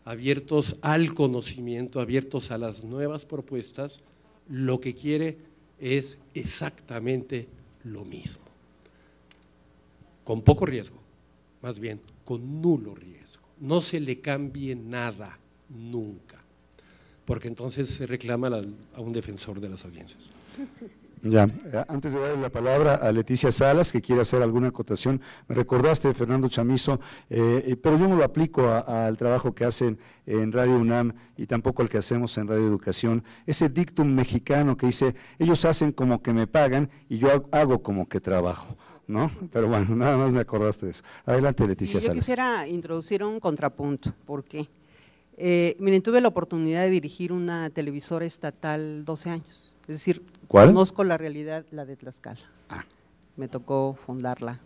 abiertos al conocimiento, abiertos a las nuevas propuestas, lo que quiere es exactamente lo mismo, con poco riesgo, más bien con nulo riesgo, no se le cambie nada, nunca, porque entonces se reclama a un defensor de las audiencias. Ya, antes de darle la palabra a Leticia Salas, que quiere hacer alguna acotación, me recordaste, Fernando Chamizo, pero yo no lo aplico al trabajo que hacen en Radio UNAM y tampoco al que hacemos en Radio Educación, ese dictum mexicano que dice, ellos hacen como que me pagan y yo hago como que trabajo, ¿no? Pero bueno, nada más me acordaste de eso. Adelante, Leticia Salas. Yo quisiera introducir un contrapunto, ¿por qué? Miren, tuve la oportunidad de dirigir una televisora estatal 12 años. Es decir, ¿cuál? Conozco la realidad, la de Tlaxcala. Me tocó fundarla.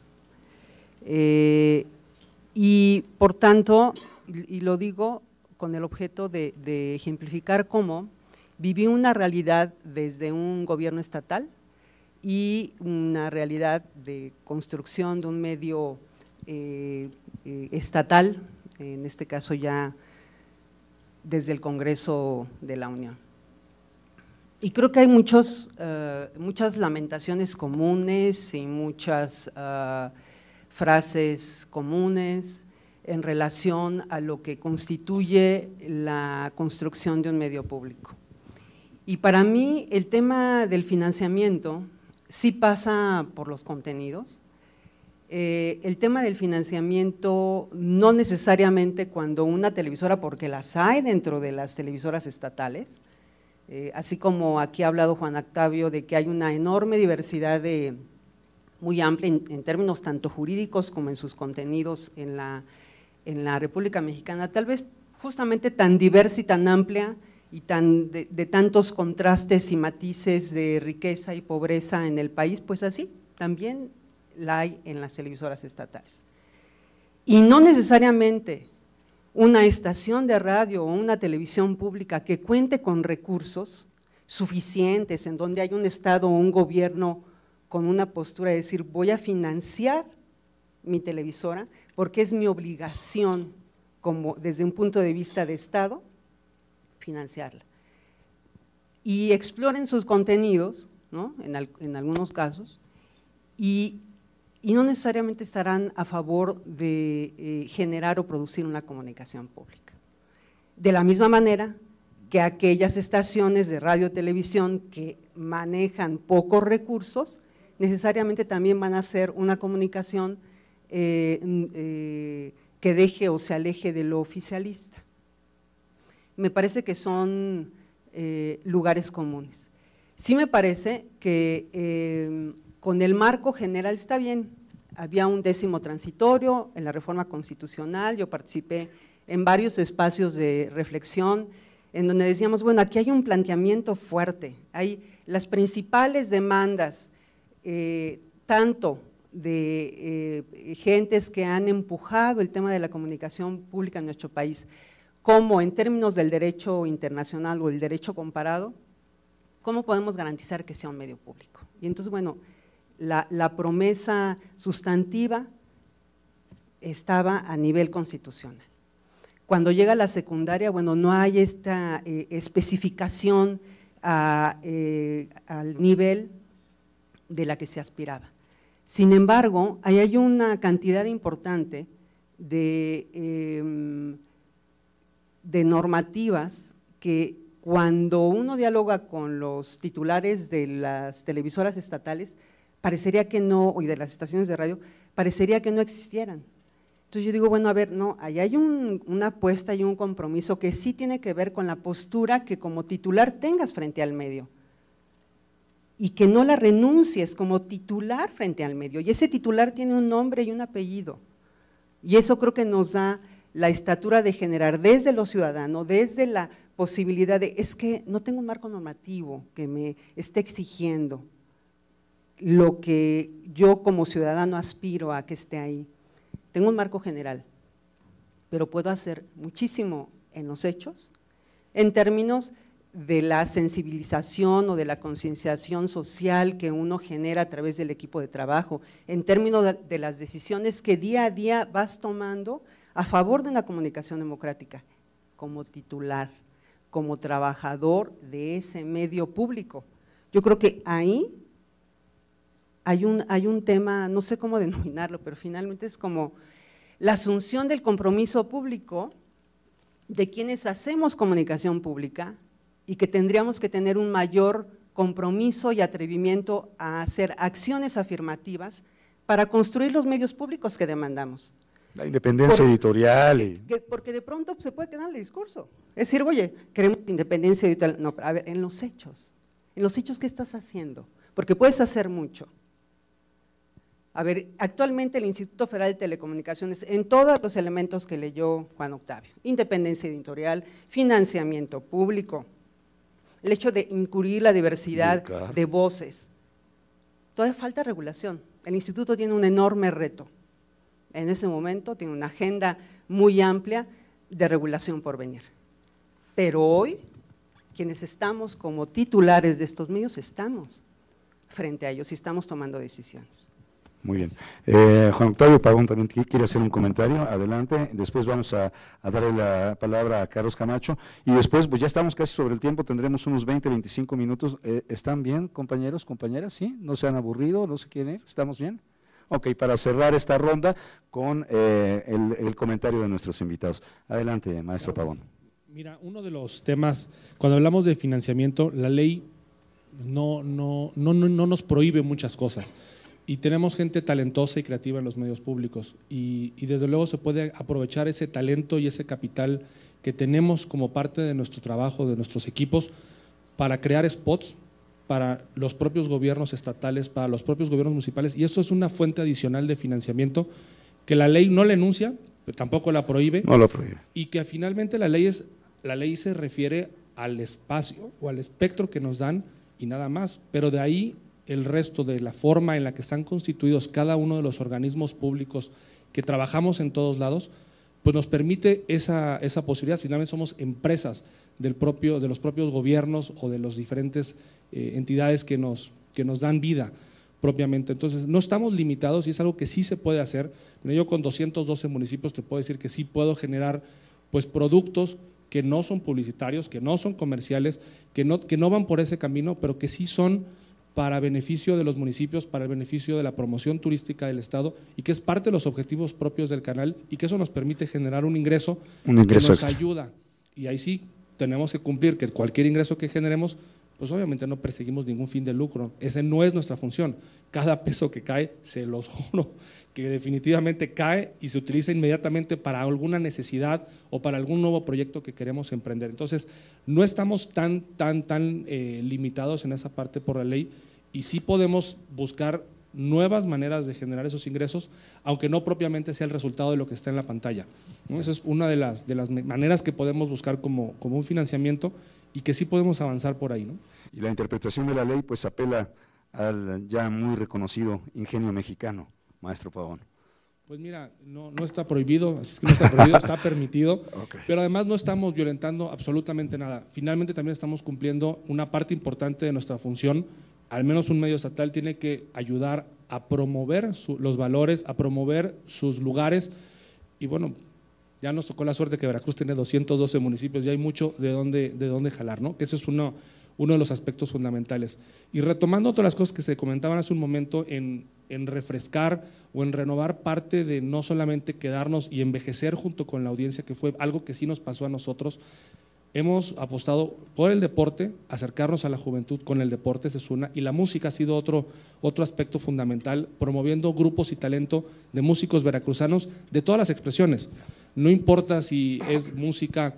Y por tanto, y lo digo con el objeto de ejemplificar cómo viví una realidad desde un gobierno estatal y una realidad de construcción de un medio estatal, en este caso ya desde el Congreso de la Unión. Y creo que hay muchas lamentaciones comunes y muchas frases comunes en relación a lo que constituye la construcción de un medio público. Y para mí el tema del financiamiento sí pasa por los contenidos. El tema del financiamiento no necesariamente cuando una televisora, porque las hay dentro de las televisoras estatales, así como aquí ha hablado Juan Octavio de que hay una enorme diversidad muy amplia en términos tanto jurídicos como en sus contenidos en la República Mexicana, tal vez justamente tan diversa y tan amplia y de tantos contrastes y matices de riqueza y pobreza en el país, pues así también la hay en las televisoras estatales. Y no necesariamente una estación de radio o una televisión pública que cuente con recursos suficientes, en donde hay un Estado o un gobierno con una postura de decir voy a financiar mi televisora porque es mi obligación como desde un punto de vista de Estado financiarla. Y exploren sus contenidos, ¿no? en algunos casos, y no necesariamente estarán a favor de generar o producir una comunicación pública. De la misma manera que aquellas estaciones de radio y televisión que manejan pocos recursos, necesariamente también van a hacer una comunicación que deje o se aleje de lo oficialista. Me parece que son lugares comunes. Sí me parece que con el marco general está bien, había un 10º transitorio en la reforma constitucional, yo participé en varios espacios de reflexión en donde decíamos, bueno, aquí hay un planteamiento fuerte, hay las principales demandas, tanto de gentes que han empujado el tema de la comunicación pública en nuestro país, como en términos del derecho internacional o el derecho comparado, ¿cómo podemos garantizar que sea un medio público? Y entonces, bueno, la promesa sustantiva estaba a nivel constitucional. Cuando llega la secundaria, bueno, no hay esta especificación al nivel de la que se aspiraba. Sin embargo, ahí hay una cantidad importante de normativas que cuando uno dialoga con los titulares de las televisoras estatales, parecería que no, y de las estaciones de radio, parecería que no existieran. Entonces yo digo, bueno, a ver, no, ahí hay una apuesta y un compromiso que sí tiene que ver con la postura que como titular tengas frente al medio y que no la renuncies como titular frente al medio, y ese titular tiene un nombre y un apellido, y eso creo que nos da la estatura de generar desde lo ciudadano, desde la posibilidad de, es que no tengo un marco normativo que me esté exigiendo lo que yo como ciudadano aspiro a que esté ahí. Tengo un marco general, pero puedo hacer muchísimo en los hechos, en términos de la sensibilización o de la concienciación social que uno genera a través del equipo de trabajo, en términos de las decisiones que día a día vas tomando a favor de una comunicación democrática, como titular, como trabajador de ese medio público. Yo creo que ahí hay un tema, no sé cómo denominarlo, pero finalmente es como la asunción del compromiso público de quienes hacemos comunicación pública y que tendríamos que tener un mayor compromiso y atrevimiento a hacer acciones afirmativas para construir los medios públicos que demandamos. La independencia editorial. Porque de pronto se puede quedar el discurso, es decir, oye, queremos independencia editorial, no, a ver, en los hechos, ¿qué estás haciendo? Porque puedes hacer mucho. A ver, actualmente el Instituto Federal de Telecomunicaciones, en todos los elementos que leyó Juan Octavio, independencia editorial, financiamiento público, el hecho de incluir la diversidad de voces, todavía falta regulación. El instituto tiene un enorme reto, en ese momento tiene una agenda muy amplia de regulación por venir. Pero hoy, quienes estamos como titulares de estos medios, estamos frente a ellos y estamos tomando decisiones. Muy bien. Juan Octavio Pavón también quiere hacer un comentario, adelante, después vamos a darle la palabra a Carlos Camacho y después, pues ya estamos casi sobre el tiempo, tendremos unos 20, 25 minutos. ¿Están bien, compañeros, compañeras? ¿Sí? ¿No se han aburrido? ¿No se quieren ir? ¿Estamos bien? Ok, para cerrar esta ronda con el comentario de nuestros invitados. Adelante, maestro Pavón. Mira, uno de los temas, cuando hablamos de financiamiento, la ley no nos prohíbe muchas cosas. Y tenemos gente talentosa y creativa en los medios públicos y desde luego se puede aprovechar ese talento y ese capital que tenemos como parte de nuestro trabajo, de nuestros equipos, para crear spots para los propios gobiernos estatales, para los propios gobiernos municipales, y eso es una fuente adicional de financiamiento que la ley no la enuncia, pero tampoco la prohíbe. No lo prohíbe. Y que finalmente la ley se refiere al espacio o al espectro que nos dan y nada más, pero de ahí el resto de la forma en la que están constituidos cada uno de los organismos públicos que trabajamos en todos lados, pues nos permite esa posibilidad. Finalmente somos empresas de los propios gobiernos o de las diferentes entidades que nos dan vida propiamente. Entonces no estamos limitados y es algo que sí se puede hacer. Yo con 212 municipios te puedo decir que sí puedo generar pues productos que no son publicitarios, que no son comerciales, que no van por ese camino, pero que sí son para beneficio de los municipios, para el beneficio de la promoción turística del Estado y que es parte de los objetivos propios del canal y que eso nos permite generar un ingreso que nos extra. Ayuda. Y ahí sí tenemos que cumplir que cualquier ingreso que generemos, pues obviamente no perseguimos ningún fin de lucro, esa no es nuestra función. Cada peso que cae, se los juro, que definitivamente cae y se utiliza inmediatamente para alguna necesidad o para algún nuevo proyecto que queremos emprender. Entonces, no estamos tan limitados en esa parte por la ley y sí podemos buscar nuevas maneras de generar esos ingresos, aunque no propiamente sea el resultado de lo que está en la pantalla, ¿no? Esa es una de las maneras que podemos buscar como un financiamiento y que sí podemos avanzar por ahí, ¿no? Y la interpretación de la ley pues apela al ya muy reconocido ingenio mexicano, maestro Pavón. Pues mira, no está prohibido, así es que no está prohibido, está permitido, Okay. Pero además no estamos violentando absolutamente nada. Finalmente también estamos cumpliendo una parte importante de nuestra función, al menos un medio estatal tiene que ayudar a promover los valores, a promover sus lugares y bueno, ya nos tocó la suerte que Veracruz tiene 212 municipios, ya hay mucho de dónde jalar, ¿no? Que ese es uno de los aspectos fundamentales. Y retomando todas las cosas que se comentaban hace un momento en refrescar o en renovar parte de no solamente quedarnos y envejecer junto con la audiencia, que fue algo que sí nos pasó a nosotros, hemos apostado por el deporte, acercarnos a la juventud con el deporte, esa es una, y la música ha sido otro aspecto fundamental, promoviendo grupos y talento de músicos veracruzanos de todas las expresiones, no importa si es música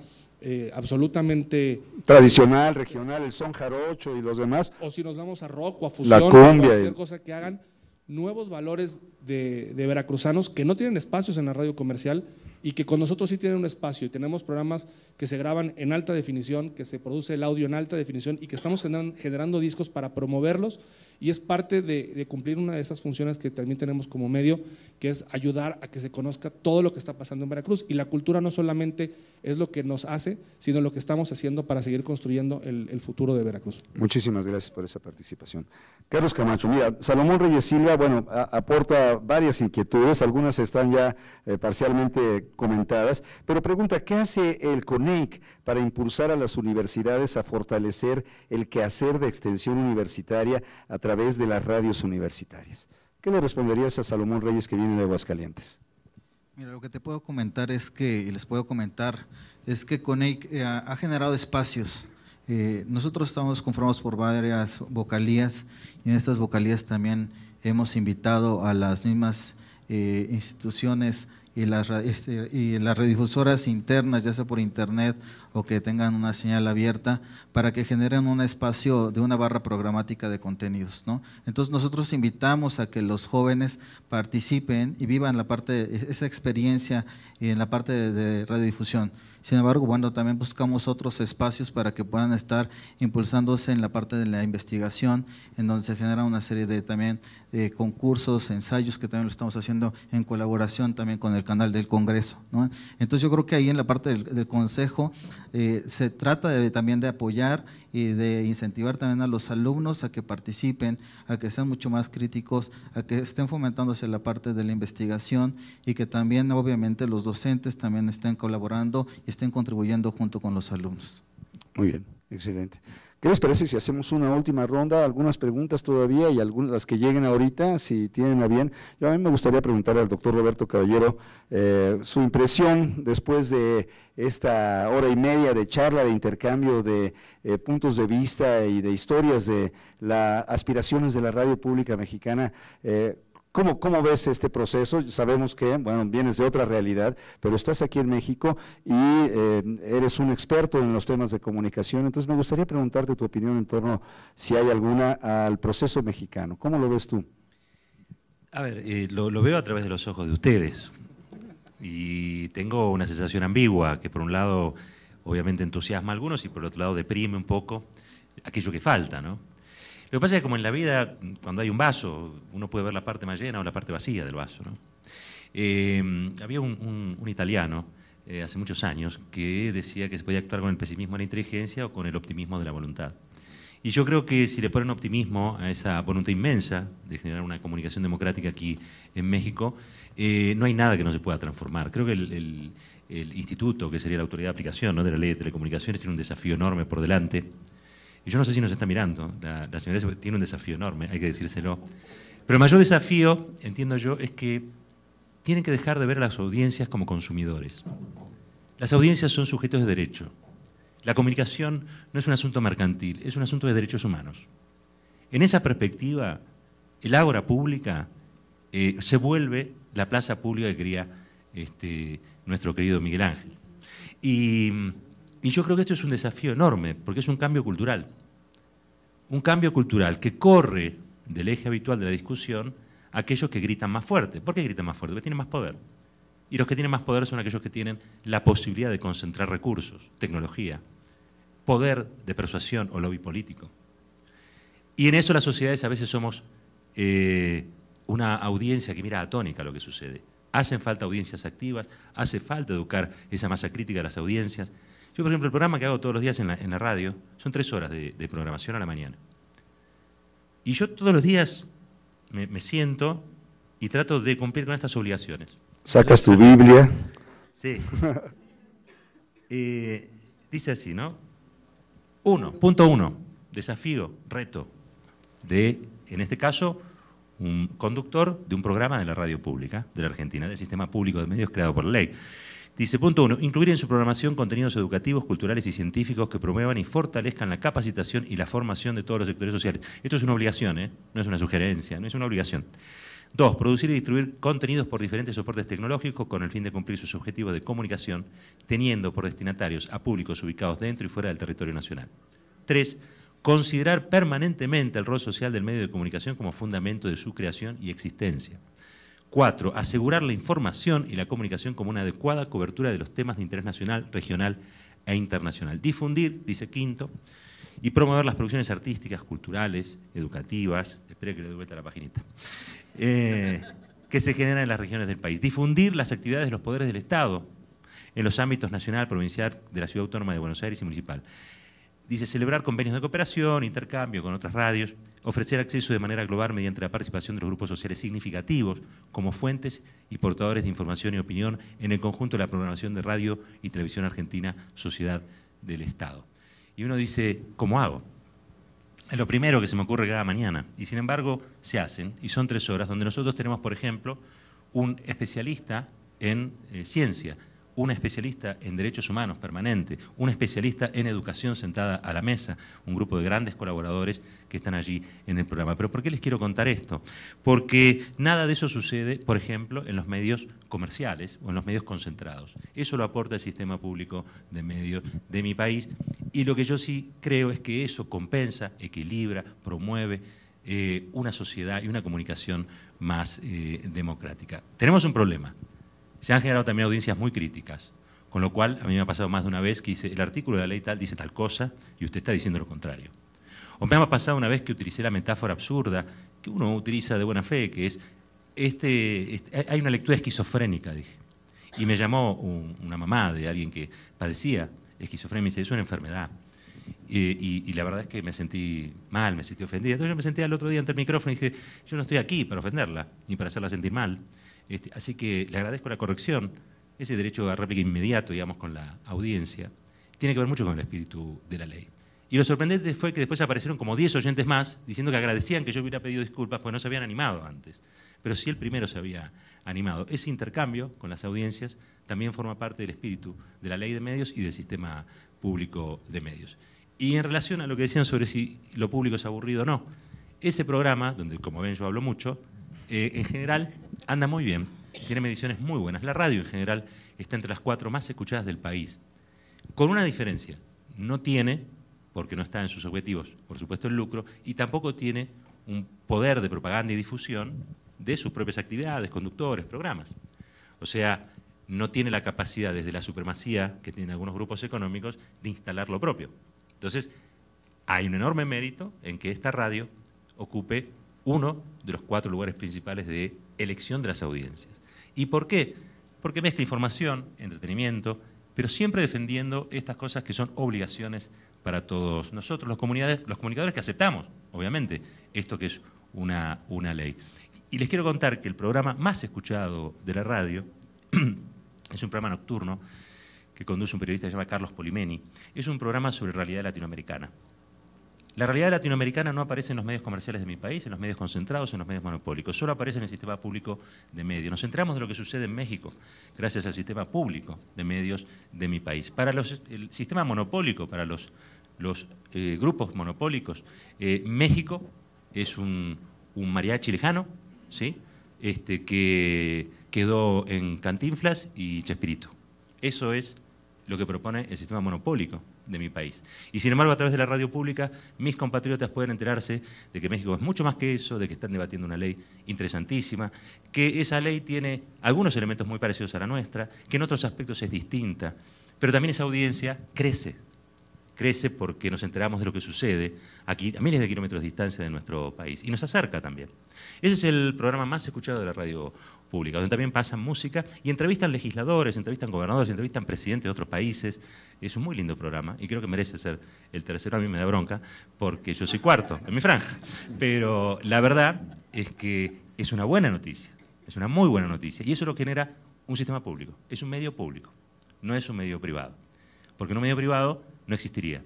absolutamente tradicional, regional, el son jarocho y los demás, o si nos vamos a rock o a fusión, la cumbia, cualquier cosa que hagan nuevos valores de veracruzanos que no tienen espacios en la radio comercial y que con nosotros sí tienen un espacio y tenemos programas que se graban en alta definición, que se produce el audio en alta definición y que estamos generando discos para promoverlos y es parte de cumplir una de esas funciones que también tenemos como medio, que es ayudar a que se conozca todo lo que está pasando en Veracruz y la cultura no solamente es lo que nos hace, sino lo que estamos haciendo para seguir construyendo el futuro de Veracruz. Muchísimas gracias por esa participación. Carlos Camacho, mira, Salomón Reyes Silva, bueno, aporta varias inquietudes, algunas están ya parcialmente comentadas, pero pregunta, ¿qué hace el CONEIC para impulsar a las universidades a fortalecer el quehacer de extensión universitaria a través de las radios universitarias? ¿Qué le responderías a Salomón Reyes que viene de Aguascalientes? Mira, lo que te puedo comentar es que, y les puedo comentar, es que CONEIC ha generado espacios. Nosotros estamos conformados por varias vocalías y en estas vocalías también hemos invitado a las mismas instituciones y las radiodifusoras internas, ya sea por internet o que tengan una señal abierta, para que generen un espacio de una barra programática de contenidos, ¿no? Entonces nosotros invitamos a que los jóvenes participen y vivan la parte, esa experiencia y en la parte de radiodifusión. Sin embargo, bueno, también buscamos otros espacios para que puedan estar impulsándose en la parte de la investigación, en donde se genera una serie de también concursos, ensayos que también lo estamos haciendo en colaboración también con el canal del Congreso, ¿no? Entonces yo creo que ahí en la parte del Consejo se trata también de apoyar y de incentivar también a los alumnos a que participen, a que sean mucho más críticos, a que estén fomentándose la parte de la investigación y que también obviamente los docentes también estén colaborando y estén contribuyendo junto con los alumnos. Muy bien, excelente. ¿Qué les parece si hacemos una última ronda? Algunas preguntas todavía y algunas las que lleguen ahorita, si tienen a bien. Yo a mí me gustaría preguntarle al doctor Roberto Caballero su impresión después de esta hora y media de charla, de intercambio de puntos de vista y de historias de las aspiraciones de la radio pública mexicana. ¿Cómo ves este proceso? Sabemos que, bueno, vienes de otra realidad, pero estás aquí en México y eres un experto en los temas de comunicación, entonces me gustaría preguntarte tu opinión en torno, si hay alguna, al proceso mexicano. ¿Cómo lo ves tú? A ver, lo veo a través de los ojos de ustedes y tengo una sensación ambigua, que por un lado obviamente entusiasma a algunos y por otro lado deprime un poco aquello que falta, ¿no? Lo que pasa es que como en la vida, cuando hay un vaso, uno puede ver la parte más llena o la parte vacía del vaso, ¿no? Había un italiano hace muchos años que decía que se podía actuar con el pesimismo de la inteligencia o con el optimismo de la voluntad. Y yo creo que si le ponen optimismo a esa voluntad inmensa de generar una comunicación democrática aquí en México, no hay nada que no se pueda transformar. Creo que el instituto, que sería la autoridad de aplicación, ¿no?, de la ley de telecomunicaciones, tiene un desafío enorme por delante. Y yo no sé si nos está mirando, la señora tiene un desafío enorme, hay que decírselo. Pero el mayor desafío, entiendo yo, es que tienen que dejar de ver a las audiencias como consumidores. Las audiencias son sujetos de derecho. La comunicación no es un asunto mercantil, es un asunto de derechos humanos. En esa perspectiva, el ágora pública se vuelve la plaza pública que quería nuestro querido Miguel Ángel. Y yo creo que esto es un desafío enorme, porque es un cambio cultural. Un cambio cultural que corre del eje habitual de la discusión a aquellos que gritan más fuerte. ¿Por qué gritan más fuerte? Porque tienen más poder. Y los que tienen más poder son aquellos que tienen la posibilidad de concentrar recursos, tecnología, poder de persuasión o lobby político. Y en eso las sociedades a veces somos una audiencia que mira atónica lo que sucede. Hacen falta audiencias activas, hace falta educar esa masa crítica de las audiencias. Yo, por ejemplo, el programa que hago todos los días en la radio son 3 horas de programación a la mañana. Y yo todos los días me siento y trato de cumplir con estas obligaciones. ¿Sacas tu Biblia? Sí. Dice así, ¿no? Punto 1, desafío, reto de, en este caso, un conductor de un programa de la radio pública de la Argentina, del sistema público de medios creado por la ley. Dice, punto 1, incluir en su programación contenidos educativos, culturales y científicos que promuevan y fortalezcan la capacitación y la formación de todos los sectores sociales. Esto es una obligación, no es una sugerencia, no es una obligación. 2, producir y distribuir contenidos por diferentes soportes tecnológicos con el fin de cumplir sus objetivos de comunicación, teniendo por destinatarios a públicos ubicados dentro y fuera del territorio nacional. 3, considerar permanentemente el rol social del medio de comunicación como fundamento de su creación y existencia. 4, asegurar la información y la comunicación como una adecuada cobertura de los temas de interés nacional, regional e internacional. Difundir, dice quinto, y promover las producciones artísticas, culturales, educativas, espero que le dé vuelta a la paginita, que se generan en las regiones del país. Difundir las actividades de los poderes del Estado en los ámbitos nacional, provincial, de la Ciudad Autónoma de Buenos Aires y municipal. Dice, celebrar convenios de cooperación, intercambio con otras radios, ofrecer acceso de manera global mediante la participación de los grupos sociales significativos como fuentes y portadores de información y opinión en el conjunto de la programación de radio y televisión argentina, Sociedad del Estado. Y uno dice, ¿cómo hago? Es lo primero que se me ocurre cada mañana. Y sin embargo, se hacen, y son 3 horas, donde nosotros tenemos, por ejemplo, un especialista en ciencia, un especialista en derechos humanos permanente, un especialista en educación sentada a la mesa, un grupo de grandes colaboradores que están allí en el programa. ¿Pero por qué les quiero contar esto? Porque nada de eso sucede, por ejemplo, en los medios comerciales o en los medios concentrados. Eso lo aporta el sistema público de medios de mi país, y lo que yo sí creo es que eso compensa, equilibra, promueve una sociedad y una comunicación más democrática. Tenemos un problema. Se han generado también audiencias muy críticas, con lo cual a mí me ha pasado más de una vez que dice, el artículo de la ley tal dice tal cosa y usted está diciendo lo contrario. O me ha pasado una vez que utilicé la metáfora absurda que uno utiliza de buena fe, que es, hay una lectura esquizofrénica, dije. Y me llamó una mamá de alguien que padecía esquizofrenia y me dice, es una enfermedad. Y la verdad es que me sentí mal, me sentí ofendida. Entonces yo me senté al otro día ante el micrófono y dije, yo no estoy aquí para ofenderla, ni para hacerla sentir mal. Así que le agradezco la corrección, ese derecho a réplica inmediato, digamos, con la audiencia. Tiene que ver mucho con el espíritu de la ley. Y lo sorprendente fue que después aparecieron como 10 oyentes más diciendo que agradecían que yo hubiera pedido disculpas, pues no se habían animado antes. Pero sí el primero se había animado. Ese intercambio con las audiencias también forma parte del espíritu de la ley de medios y del sistema público de medios. Y en relación a lo que decían sobre si lo público es aburrido o no, ese programa, donde como ven yo hablo mucho, en general anda muy bien, tiene mediciones muy buenas. La radio en general está entre las 4 más escuchadas del país, con una diferencia, no tiene, porque no está en sus objetivos, por supuesto el lucro, y tampoco tiene un poder de propaganda y difusión de sus propias actividades, conductores, programas. O sea, no tiene la capacidad desde la supremacía que tienen algunos grupos económicos de instalar lo propio. Entonces, hay un enorme mérito en que esta radio ocupe uno de los 4 lugares principales de elección de las audiencias. ¿Y por qué? Porque mezcla información, entretenimiento, pero siempre defendiendo estas cosas que son obligaciones para todos nosotros, los comunicadores que aceptamos, obviamente, esto que es una ley. Y les quiero contar que el programa más escuchado de la radio es un programa nocturno que conduce un periodista que se llama Carlos Polimeni. Es un programa sobre realidad latinoamericana. La realidad latinoamericana no aparece en los medios comerciales de mi país, en los medios concentrados, en los medios monopólicos, solo aparece en el sistema público de medios. Nos enteramos de lo que sucede en México, gracias al sistema público de medios de mi país. Para el sistema monopólico, para los grupos monopólicos, México es un mariachi lejano, ¿sí? Que quedó en Cantinflas y Chespirito. Eso es lo que propone el sistema monopólico de mi país. Y sin embargo, a través de la radio pública, mis compatriotas pueden enterarse de que México es mucho más que eso, de que están debatiendo una ley interesantísima, que esa ley tiene algunos elementos muy parecidos a la nuestra, que en otros aspectos es distinta, pero también esa audiencia crece porque nos enteramos de lo que sucede aquí a miles de kilómetros de distancia de nuestro país y nos acerca también. Ese es el programa más escuchado de la radio pública, donde también pasan música y entrevistan legisladores, entrevistan gobernadores, entrevistan presidentes de otros países. Es un muy lindo programa y creo que merece ser el tercero. A mí me da bronca porque yo soy cuarto en mi franja, pero la verdad es que es una buena noticia, es una muy buena noticia y eso lo genera un sistema público, es un medio público, no es un medio privado, porque en un medio privado no existiría.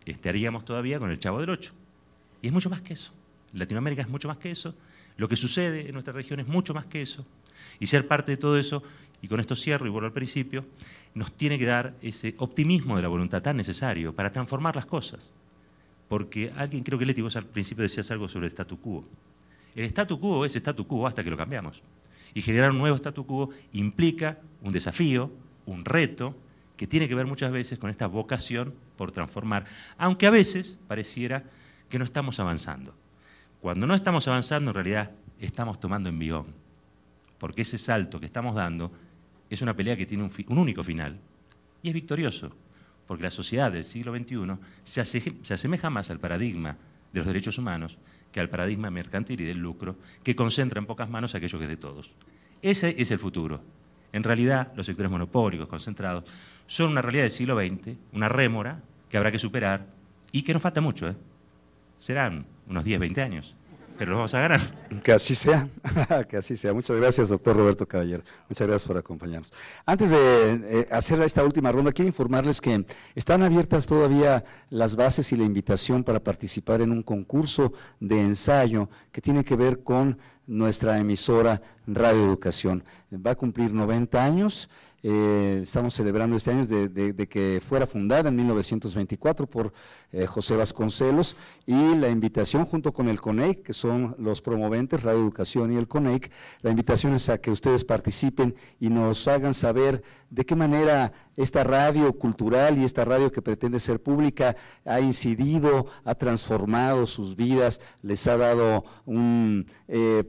Estaríamos todavía con el Chavo del Ocho. Y es mucho más que eso. Latinoamérica es mucho más que eso. Lo que sucede en nuestra región es mucho más que eso. Y ser parte de todo eso, y con esto cierro y vuelvo al principio, nos tiene que dar ese optimismo de la voluntad tan necesario para transformar las cosas. Porque alguien, creo que Leti, vos al principio decías algo sobre el statu quo. El statu quo es statu quo hasta que lo cambiamos. Y generar un nuevo statu quo implica un desafío, un reto, que tiene que ver muchas veces con esta vocación por transformar, aunque a veces pareciera que no estamos avanzando. Cuando no estamos avanzando, en realidad estamos tomando envión, porque ese salto que estamos dando es una pelea que tiene un único final, y es victorioso, porque la sociedad del siglo XXI se asemeja más al paradigma de los derechos humanos que al paradigma mercantil y del lucro, que concentra en pocas manos aquello que es de todos. Ese es el futuro. En realidad, los sectores monopólicos concentrados son una realidad del siglo XX, una rémora que habrá que superar y que nos falta mucho. Serán unos 10, 20 años, pero los vamos a ganar. Que así sea, que así sea. Muchas gracias, doctor Roberto Caballero. Muchas gracias por acompañarnos. Antes de hacer esta última ronda, quiero informarles que están abiertas todavía las bases y la invitación para participar en un concurso de ensayo que tiene que ver con nuestra emisora Radio Educación. Va a cumplir 90 años. Estamos celebrando este año de que fuera fundada en 1924 por José Vasconcelos, y la invitación junto con el CONEIC, que son los promoventes, Radio Educación y el CONEIC, la invitación es a que ustedes participen y nos hagan saber de qué manera esta radio cultural y esta radio que pretende ser pública ha incidido, ha transformado sus vidas, les ha dado un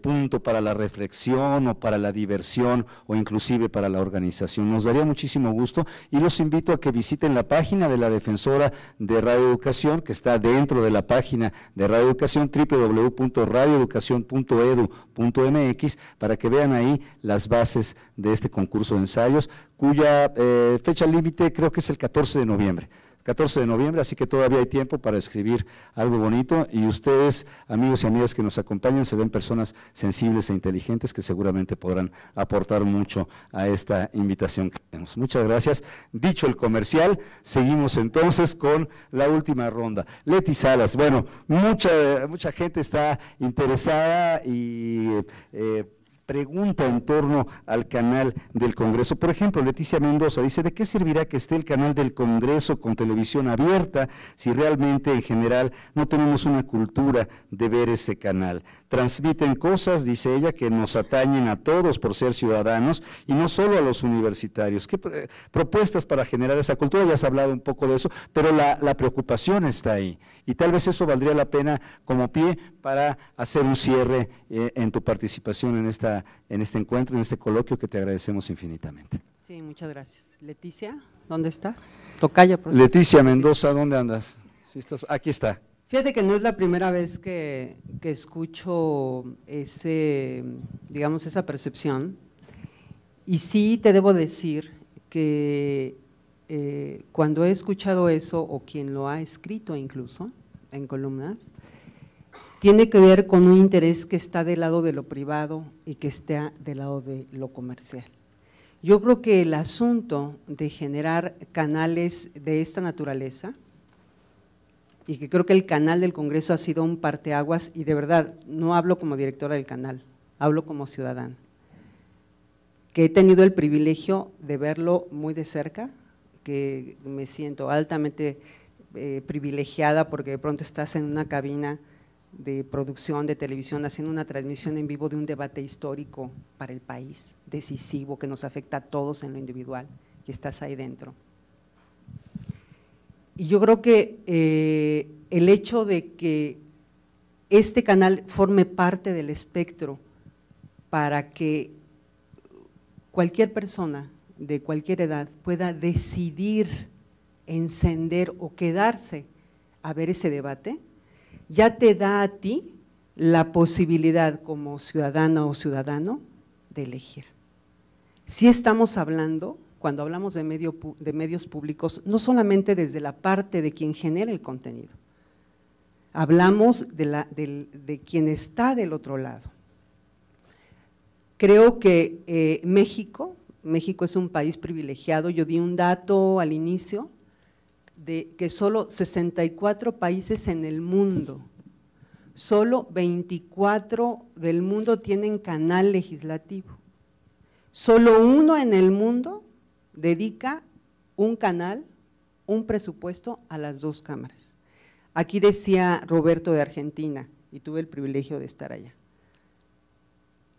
punto para la reflexión o para la diversión o inclusive para la organización información. Nos daría muchísimo gusto y los invito a que visiten la página de la Defensora de Radio Educación, que está dentro de la página de Radio Educación, www.radioeducacion.edu.mx, para que vean ahí las bases de este concurso de ensayos, cuya fecha límite creo que es el 14 de noviembre. 14 de noviembre, así que todavía hay tiempo para escribir algo bonito, y ustedes, amigos y amigas que nos acompañan, se ven personas sensibles e inteligentes que seguramente podrán aportar mucho a esta invitación que tenemos. Muchas gracias. Dicho el comercial, seguimos entonces con la última ronda. Leti Salas, bueno, mucha gente está interesada y pregunta en torno al canal del Congreso. Por ejemplo, Leticia Mendoza dice, ¿de qué servirá que esté el canal del Congreso con televisión abierta si realmente en general no tenemos una cultura de ver ese canal? Transmiten cosas, dice ella, que nos atañen a todos por ser ciudadanos y no solo a los universitarios. ¿Qué propuestas para generar esa cultura? Ya has hablado un poco de eso, pero la preocupación está ahí, y tal vez eso valdría la pena como pie para hacer un cierre en tu participación en este encuentro, en este coloquio, que te agradecemos infinitamente. Sí, muchas gracias. Leticia, ¿dónde está? Tocaya, por favor. Leticia Mendoza, ¿dónde andas? ¿Sí estás? Aquí está. Fíjate que no es la primera vez que escucho digamos, esa percepción, y sí te debo decir que cuando he escuchado eso, o quien lo ha escrito incluso en columnas, tiene que ver con un interés que está del lado de lo privado y que está del lado de lo comercial. Yo creo que el asunto de generar canales de esta naturaleza, y que creo que el canal del Congreso ha sido un parteaguas, y de verdad, no hablo como directora del canal, hablo como ciudadana, que he tenido el privilegio de verlo muy de cerca, que me siento altamente privilegiada porque de pronto estás en una cabina de producción de televisión haciendo una transmisión en vivo de un debate histórico para el país, decisivo, que nos afecta a todos en lo individual, y estás ahí dentro. Y yo creo que el hecho de que este canal forme parte del espectro para que cualquier persona de cualquier edad pueda decidir encender o quedarse a ver ese debate, ya te da a ti la posibilidad como ciudadana o ciudadano de elegir. Sí estamos hablando, cuando hablamos de medios públicos, no solamente desde la parte de quien genera el contenido, hablamos de quien está del otro lado. Creo que México es un país privilegiado. Yo di un dato al inicio de que solo 64 países en el mundo, solo 24 del mundo tienen canal legislativo. Solo uno en el mundo dedica un canal, un presupuesto a las dos cámaras. Aquí decía Roberto de Argentina, y tuve el privilegio de estar allá.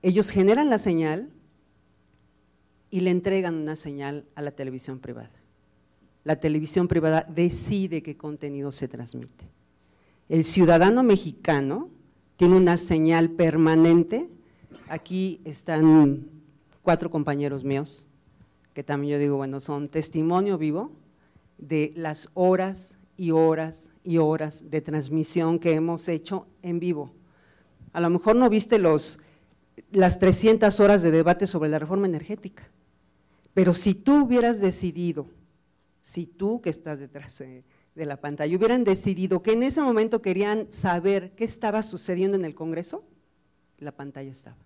Ellos generan la señal y le entregan una señal a la televisión privada. La televisión privada decide qué contenido se transmite. El ciudadano mexicano tiene una señal permanente. Aquí están 4 compañeros míos, que también yo digo, bueno, son testimonio vivo de las horas y horas y horas de transmisión que hemos hecho en vivo. A lo mejor no viste las 300 horas de debate sobre la reforma energética, pero si tú hubieras decidido, si tú que estás detrás de la pantalla hubieran decidido que en ese momento querían saber qué estaba sucediendo en el Congreso, la pantalla estaba.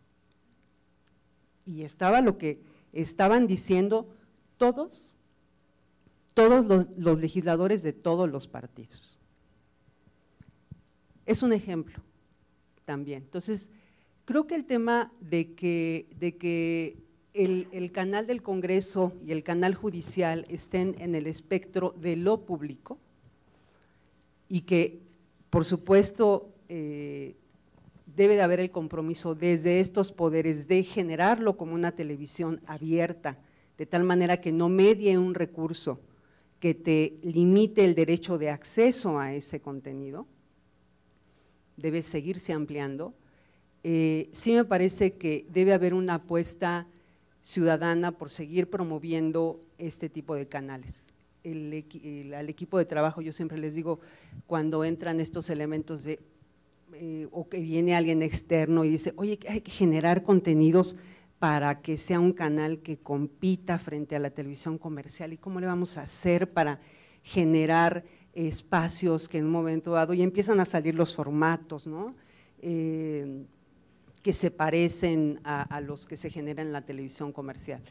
Y estaba lo que estaban diciendo todos los legisladores de todos los partidos. Es un ejemplo también. Entonces, creo que el tema de que el canal del Congreso y el canal judicial estén en el espectro de lo público y que, por supuesto, debe de haber el compromiso desde estos poderes de generarlo como una televisión abierta, de tal manera que no medie un recurso que te limite el derecho de acceso a ese contenido, debe seguirse ampliando. Sí me parece que debe haber una apuesta ciudadana por seguir promoviendo este tipo de canales. Al equipo de trabajo yo siempre les digo, cuando entran estos elementos de o que viene alguien externo y dice, oye, hay que generar contenidos para que sea un canal que compita frente a la televisión comercial, ¿y cómo le vamos a hacer para generar espacios que en un momento dado, y empiezan a salir los formatos, ¿no? Que se parecen a los que se generan en la televisión comercial.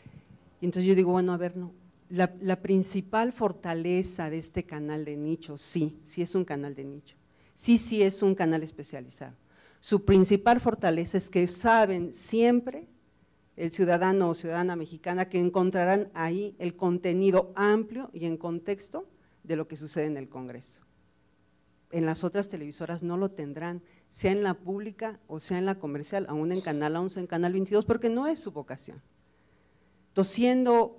Y entonces yo digo, bueno, a ver, no, la principal fortaleza de este canal de nicho, sí es un canal de nicho, sí es un canal especializado. Su principal fortaleza es que saben siempre el ciudadano o ciudadana mexicana que encontrarán ahí el contenido amplio y en contexto de lo que sucede en el Congreso. En las otras televisoras no lo tendrán, sea en la pública o sea en la comercial, aún en Canal 11, en Canal 22, porque no es su vocación. Entonces, siendo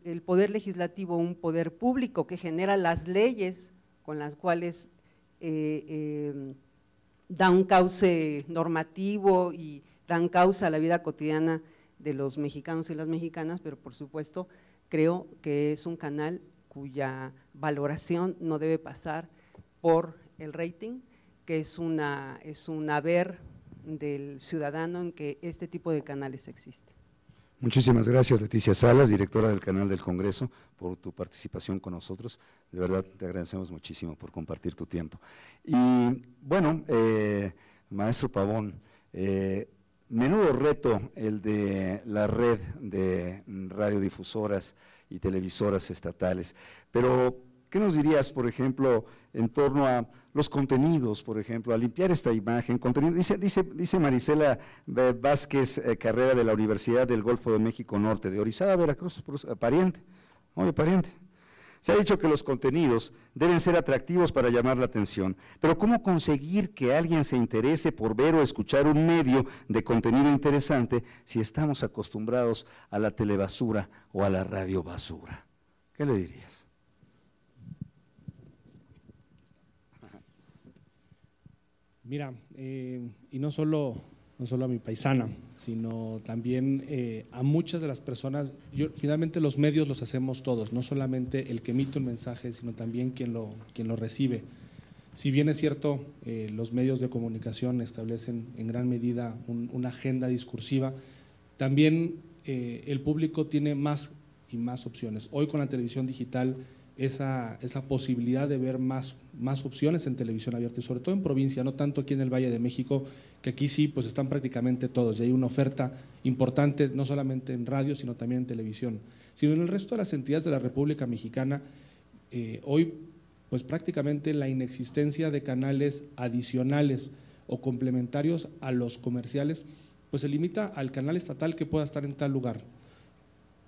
el poder legislativo un poder público que genera las leyes con las cuales da un cauce normativo y dan causa a la vida cotidiana de los mexicanos y las mexicanas, pero por supuesto creo que es un canal cuya valoración no debe pasar por el rating, que es un haber del ciudadano en que este tipo de canales existen. Muchísimas gracias, Leticia Salas, directora del Canal del Congreso, por tu participación con nosotros. De verdad, te agradecemos muchísimo por compartir tu tiempo. Y bueno, maestro Pavón, menudo reto el de la red de radiodifusoras y televisoras estatales, pero ¿qué nos dirías, por ejemplo, en torno a los contenidos, por ejemplo, a limpiar esta imagen? Dice Marisela Vázquez Carrera de la Universidad del Golfo de México Norte, de Orizaba, Veracruz, pariente, oye, pariente. Se ha dicho que los contenidos deben ser atractivos para llamar la atención, pero ¿cómo conseguir que alguien se interese por ver o escuchar un medio de contenido interesante si estamos acostumbrados a la telebasura o a la radiobasura? ¿Qué le dirías? Mira, y no solo a mi paisana, sino también a muchas de las personas, finalmente los medios los hacemos todos, no solamente el que emite un mensaje, sino también quien lo recibe. Si bien es cierto, los medios de comunicación establecen en gran medida una agenda discursiva, también el público tiene más y más opciones. Hoy con la televisión digital, esa posibilidad de ver más opciones en televisión abierta y sobre todo en provincia, no tanto aquí en el Valle de México, que aquí sí pues están prácticamente todos y hay una oferta importante no solamente en radio sino también en televisión, sino en el resto de las entidades de la República Mexicana. Hoy pues prácticamente la inexistencia de canales adicionales o complementarios a los comerciales pues se limita al canal estatal que pueda estar en tal lugar.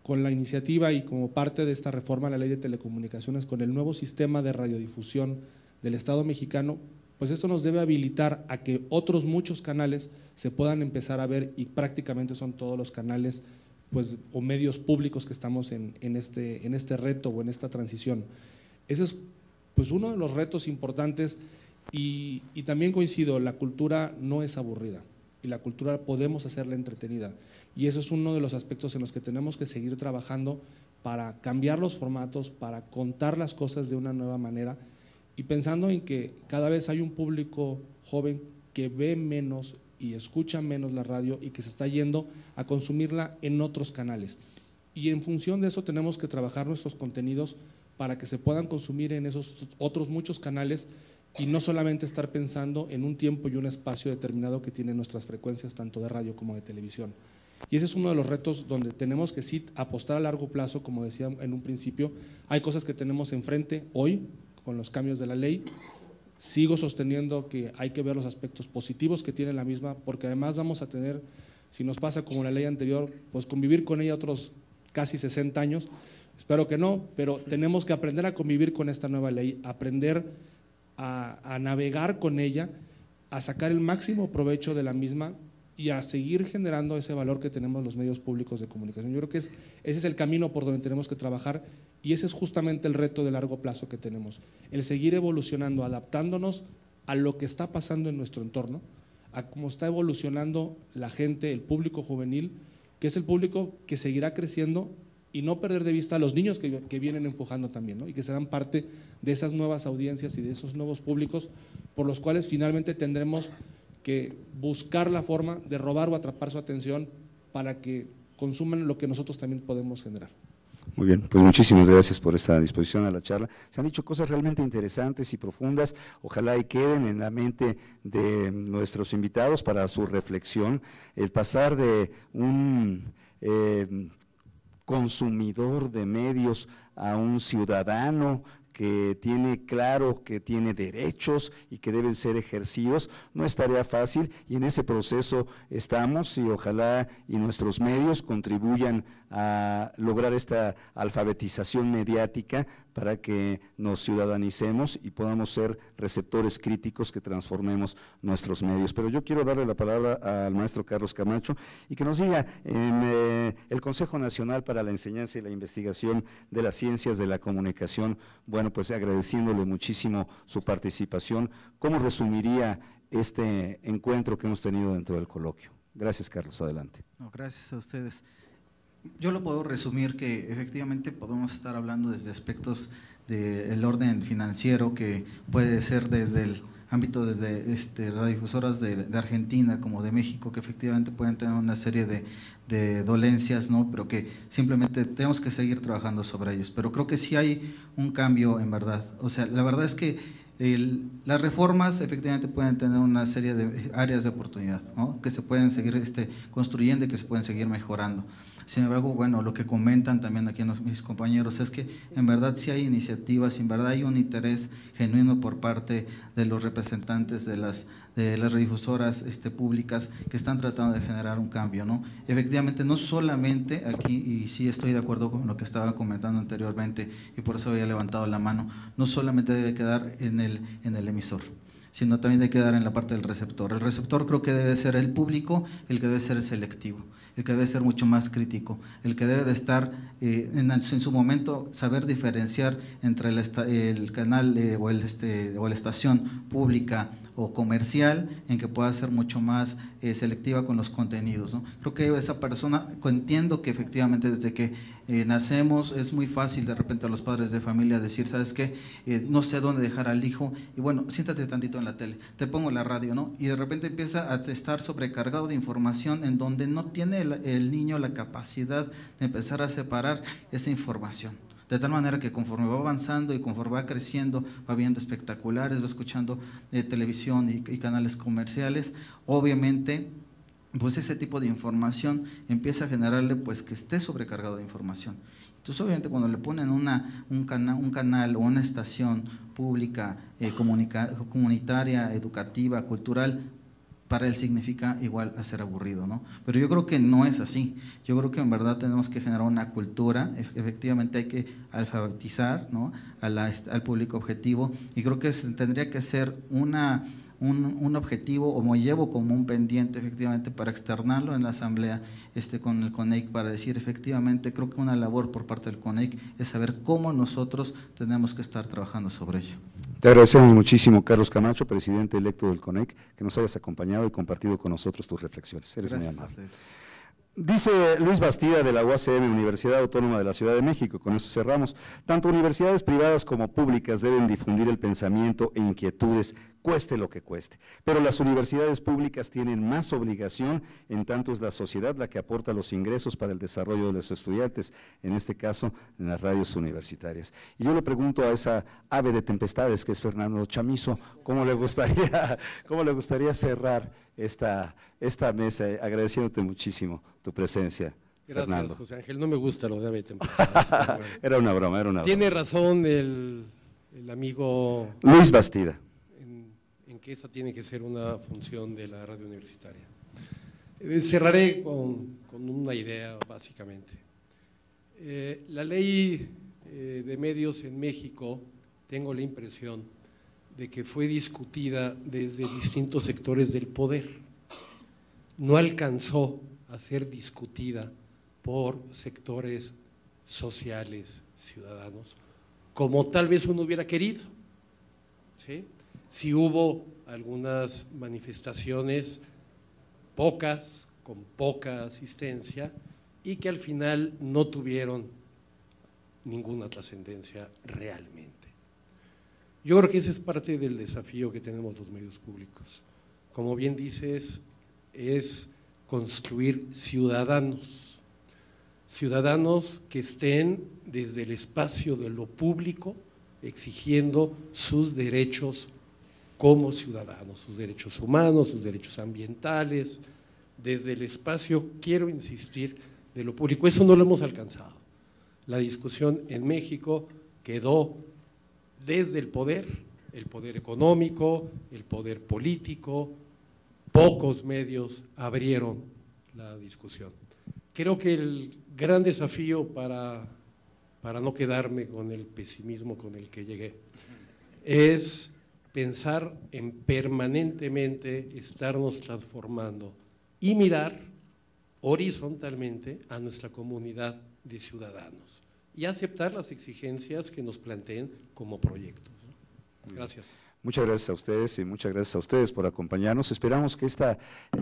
Con la iniciativa y como parte de esta reforma a la Ley de Telecomunicaciones, con el nuevo sistema de radiodifusión del Estado mexicano, pues eso nos debe habilitar a que otros muchos canales se puedan empezar a ver y prácticamente son todos los canales pues, o medios públicos que estamos en este reto o en esta transición. Ese es pues, uno de los retos importantes y también coincido, la cultura no es aburrida y la cultura podemos hacerla entretenida. Y eso es uno de los aspectos en los que tenemos que seguir trabajando para cambiar los formatos, para contar las cosas de una nueva manera y pensando en que cada vez hay un público joven que ve menos y escucha menos la radio y que se está yendo a consumirla en otros canales. Y en función de eso tenemos que trabajar nuestros contenidos para que se puedan consumir en esos otros muchos canales y no solamente estar pensando en un tiempo y un espacio determinado que tienen nuestras frecuencias tanto de radio como de televisión. Y ese es uno de los retos donde tenemos que sí apostar a largo plazo, como decía en un principio. Hay cosas que tenemos enfrente hoy con los cambios de la ley. Sigo sosteniendo que hay que ver los aspectos positivos que tiene la misma, porque además vamos a tener, si nos pasa como la ley anterior, pues convivir con ella otros casi 60 años. Espero que no, pero tenemos que aprender a convivir con esta nueva ley, aprender a navegar con ella, a sacar el máximo provecho de la misma y a seguir generando ese valor que tenemos los medios públicos de comunicación. Yo creo que ese es el camino por donde tenemos que trabajar y ese es justamente el reto de largo plazo que tenemos, el seguir evolucionando, adaptándonos a lo que está pasando en nuestro entorno, a cómo está evolucionando la gente, el público juvenil que es el público que seguirá creciendo y no perder de vista a los niños que vienen empujando también, ¿no? Y que serán parte de esas nuevas audiencias y de esos nuevos públicos por los cuales finalmente tendremos que buscar la forma de robar o atrapar su atención para que consuman lo que nosotros también podemos generar. Muy bien, pues muchísimas gracias por esta disposición a la charla. Se han dicho cosas realmente interesantes y profundas, ojalá y queden en la mente de nuestros invitados para su reflexión, el pasar de un consumidor de medios a un ciudadano que tiene claro que tiene derechos y que deben ser ejercidos, no es tarea fácil y en ese proceso estamos y ojalá y nuestros medios contribuyan a lograr esta alfabetización mediática para que nos ciudadanicemos y podamos ser receptores críticos que transformemos nuestros medios. Pero yo quiero darle la palabra al maestro Carlos Camacho y que nos diga en el Consejo Nacional para la Enseñanza y la Investigación de las Ciencias de la Comunicación, bueno, pues agradeciéndole muchísimo su participación, ¿cómo resumiría este encuentro que hemos tenido dentro del coloquio? Gracias, Carlos, adelante. No, gracias a ustedes. Yo lo puedo resumir que efectivamente podemos estar hablando desde aspectos del orden financiero, que puede ser desde el ámbito, desde radiodifusoras de Argentina como de México, que efectivamente pueden tener una serie de dolencias, ¿no? Pero que simplemente tenemos que seguir trabajando sobre ellos. Pero creo que sí hay un cambio en verdad. O sea, la verdad es que las reformas efectivamente pueden tener una serie de áreas de oportunidad, ¿no? Que se pueden seguir construyendo y que se pueden seguir mejorando. Sin embargo, bueno, lo que comentan también aquí mis compañeros es que en verdad sí hay iniciativas, en verdad hay un interés genuino por parte de los representantes de las radiodifusoras públicas que están tratando de generar un cambio, ¿no? Efectivamente, no solamente aquí, y sí estoy de acuerdo con lo que estaba comentando anteriormente y por eso había levantado la mano, no solamente debe quedar en el emisor, sino también debe quedar en la parte del receptor. El receptor creo que debe ser el público, el que debe ser selectivo, el que debe ser mucho más crítico, el que debe de estar en su momento saber diferenciar entre el canal o la estación pública o comercial, en que pueda ser mucho más selectiva con los contenidos, ¿no? Creo que esa persona, entiendo que efectivamente desde que nacemos es muy fácil de repente a los padres de familia decir, ¿sabes qué? No sé dónde dejar al hijo y bueno, siéntate tantito en la tele, te pongo la radio, ¿no? Y de repente empieza a estar sobrecargado de información en donde no tiene el niño la capacidad de empezar a separar esa información. De tal manera que conforme va avanzando y conforme va creciendo, va viendo espectaculares, va escuchando televisión y canales comerciales, obviamente pues ese tipo de información empieza a generarle pues que esté sobrecargado de información. Entonces obviamente cuando le ponen un canal o una estación pública, comunitaria, educativa, cultural, para él significa igual a ser aburrido, ¿no? Pero yo creo que no es así. Yo creo que en verdad tenemos que generar una cultura, efectivamente hay que alfabetizar, ¿no? al público objetivo, y creo que tendría que ser un objetivo, o me llevo como un pendiente efectivamente para externarlo en la asamblea con el CONEIC, para decir efectivamente creo que una labor por parte del CONEIC es saber cómo nosotros tenemos que estar trabajando sobre ello. Te agradecemos muchísimo, Carlos Camacho, presidente electo del CONEIC, que nos hayas acompañado y compartido con nosotros tus reflexiones. Eres muy amable. Dice Luis Bastida de la UACM, Universidad Autónoma de la Ciudad de México, con eso cerramos, tanto universidades privadas como públicas deben difundir el pensamiento e inquietudes, cueste lo que cueste, pero las universidades públicas tienen más obligación, en tanto es la sociedad la que aporta los ingresos para el desarrollo de los estudiantes, en este caso en las radios universitarias. Y yo le pregunto a esa ave de tempestades que es Fernando Chamizo, ¿cómo le gustaría cerrar esta mesa, agradeciéndote muchísimo tu presencia? Gracias, Fernando. José Ángel, no me gusta lo de ave de tempestades. Bueno. Era una broma. Tiene razón el amigo Luis Bastida. En que esa tiene que ser una función de la radio universitaria. Cerraré con una idea, básicamente. La ley de medios en México, tengo la impresión de que fue discutida desde distintos sectores del poder. No alcanzó a ser discutida por sectores sociales, ciudadanos, como tal vez uno hubiera querido, ¿sí? Sí hubo algunas manifestaciones, pocas, con poca asistencia y que al final no tuvieron ninguna trascendencia realmente. Yo creo que ese es parte del desafío que tenemos los medios públicos. Como bien dices, es construir ciudadanos, ciudadanos que estén desde el espacio de lo público exigiendo sus derechos como ciudadanos, sus derechos humanos, sus derechos ambientales, desde el espacio, quiero insistir, de lo público. Eso no lo hemos alcanzado. La discusión en México quedó desde el poder económico, el poder político, pocos medios abrieron la discusión. Creo que el gran desafío para no quedarme con el pesimismo con el que llegué, es pensar en permanentemente estarnos transformando y mirar horizontalmente a nuestra comunidad de ciudadanos y aceptar las exigencias que nos planteen como proyectos. Gracias. Muchas gracias a ustedes y muchas gracias a ustedes por acompañarnos. Esperamos que esta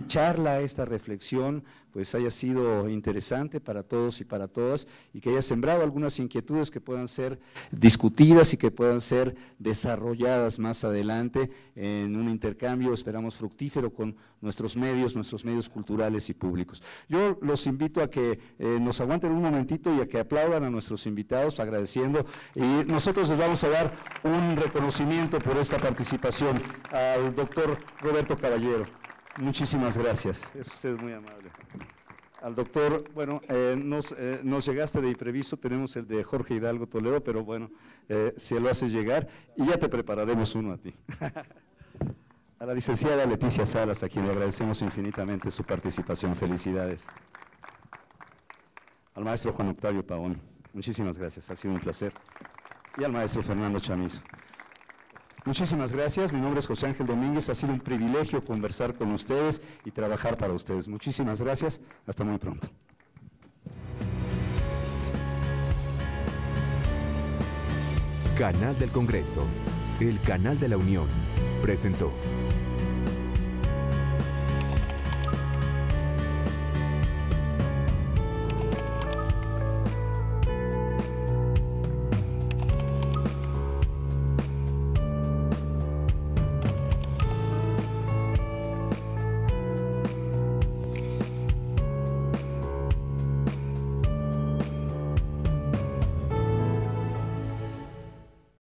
charla, esta reflexión, pues haya sido interesante para todos y para todas y que haya sembrado algunas inquietudes que puedan ser discutidas y que puedan ser desarrolladas más adelante en un intercambio, esperamos, fructífero con nuestros medios culturales y públicos. Yo los invito a que nos aguanten un momentito y a que aplaudan a nuestros invitados, agradeciendo, y nosotros les vamos a dar un reconocimiento por esta participación al doctor Roberto Caballero. Muchísimas gracias, es usted muy amable. Al doctor, bueno, nos llegaste de imprevisto, tenemos el de Jorge Hidalgo Toledo, pero bueno, se lo hace llegar y ya te prepararemos uno a ti. A la licenciada Leticia Salas, a quien le agradecemos infinitamente su participación, felicidades. Al maestro Juan Octavio Pavón, muchísimas gracias, ha sido un placer. Y al maestro Fernando Chamizo. Muchísimas gracias, mi nombre es José Ángel Domínguez, ha sido un privilegio conversar con ustedes y trabajar para ustedes. Muchísimas gracias, hasta muy pronto. Canal del Congreso, el canal de la Unión, presentó.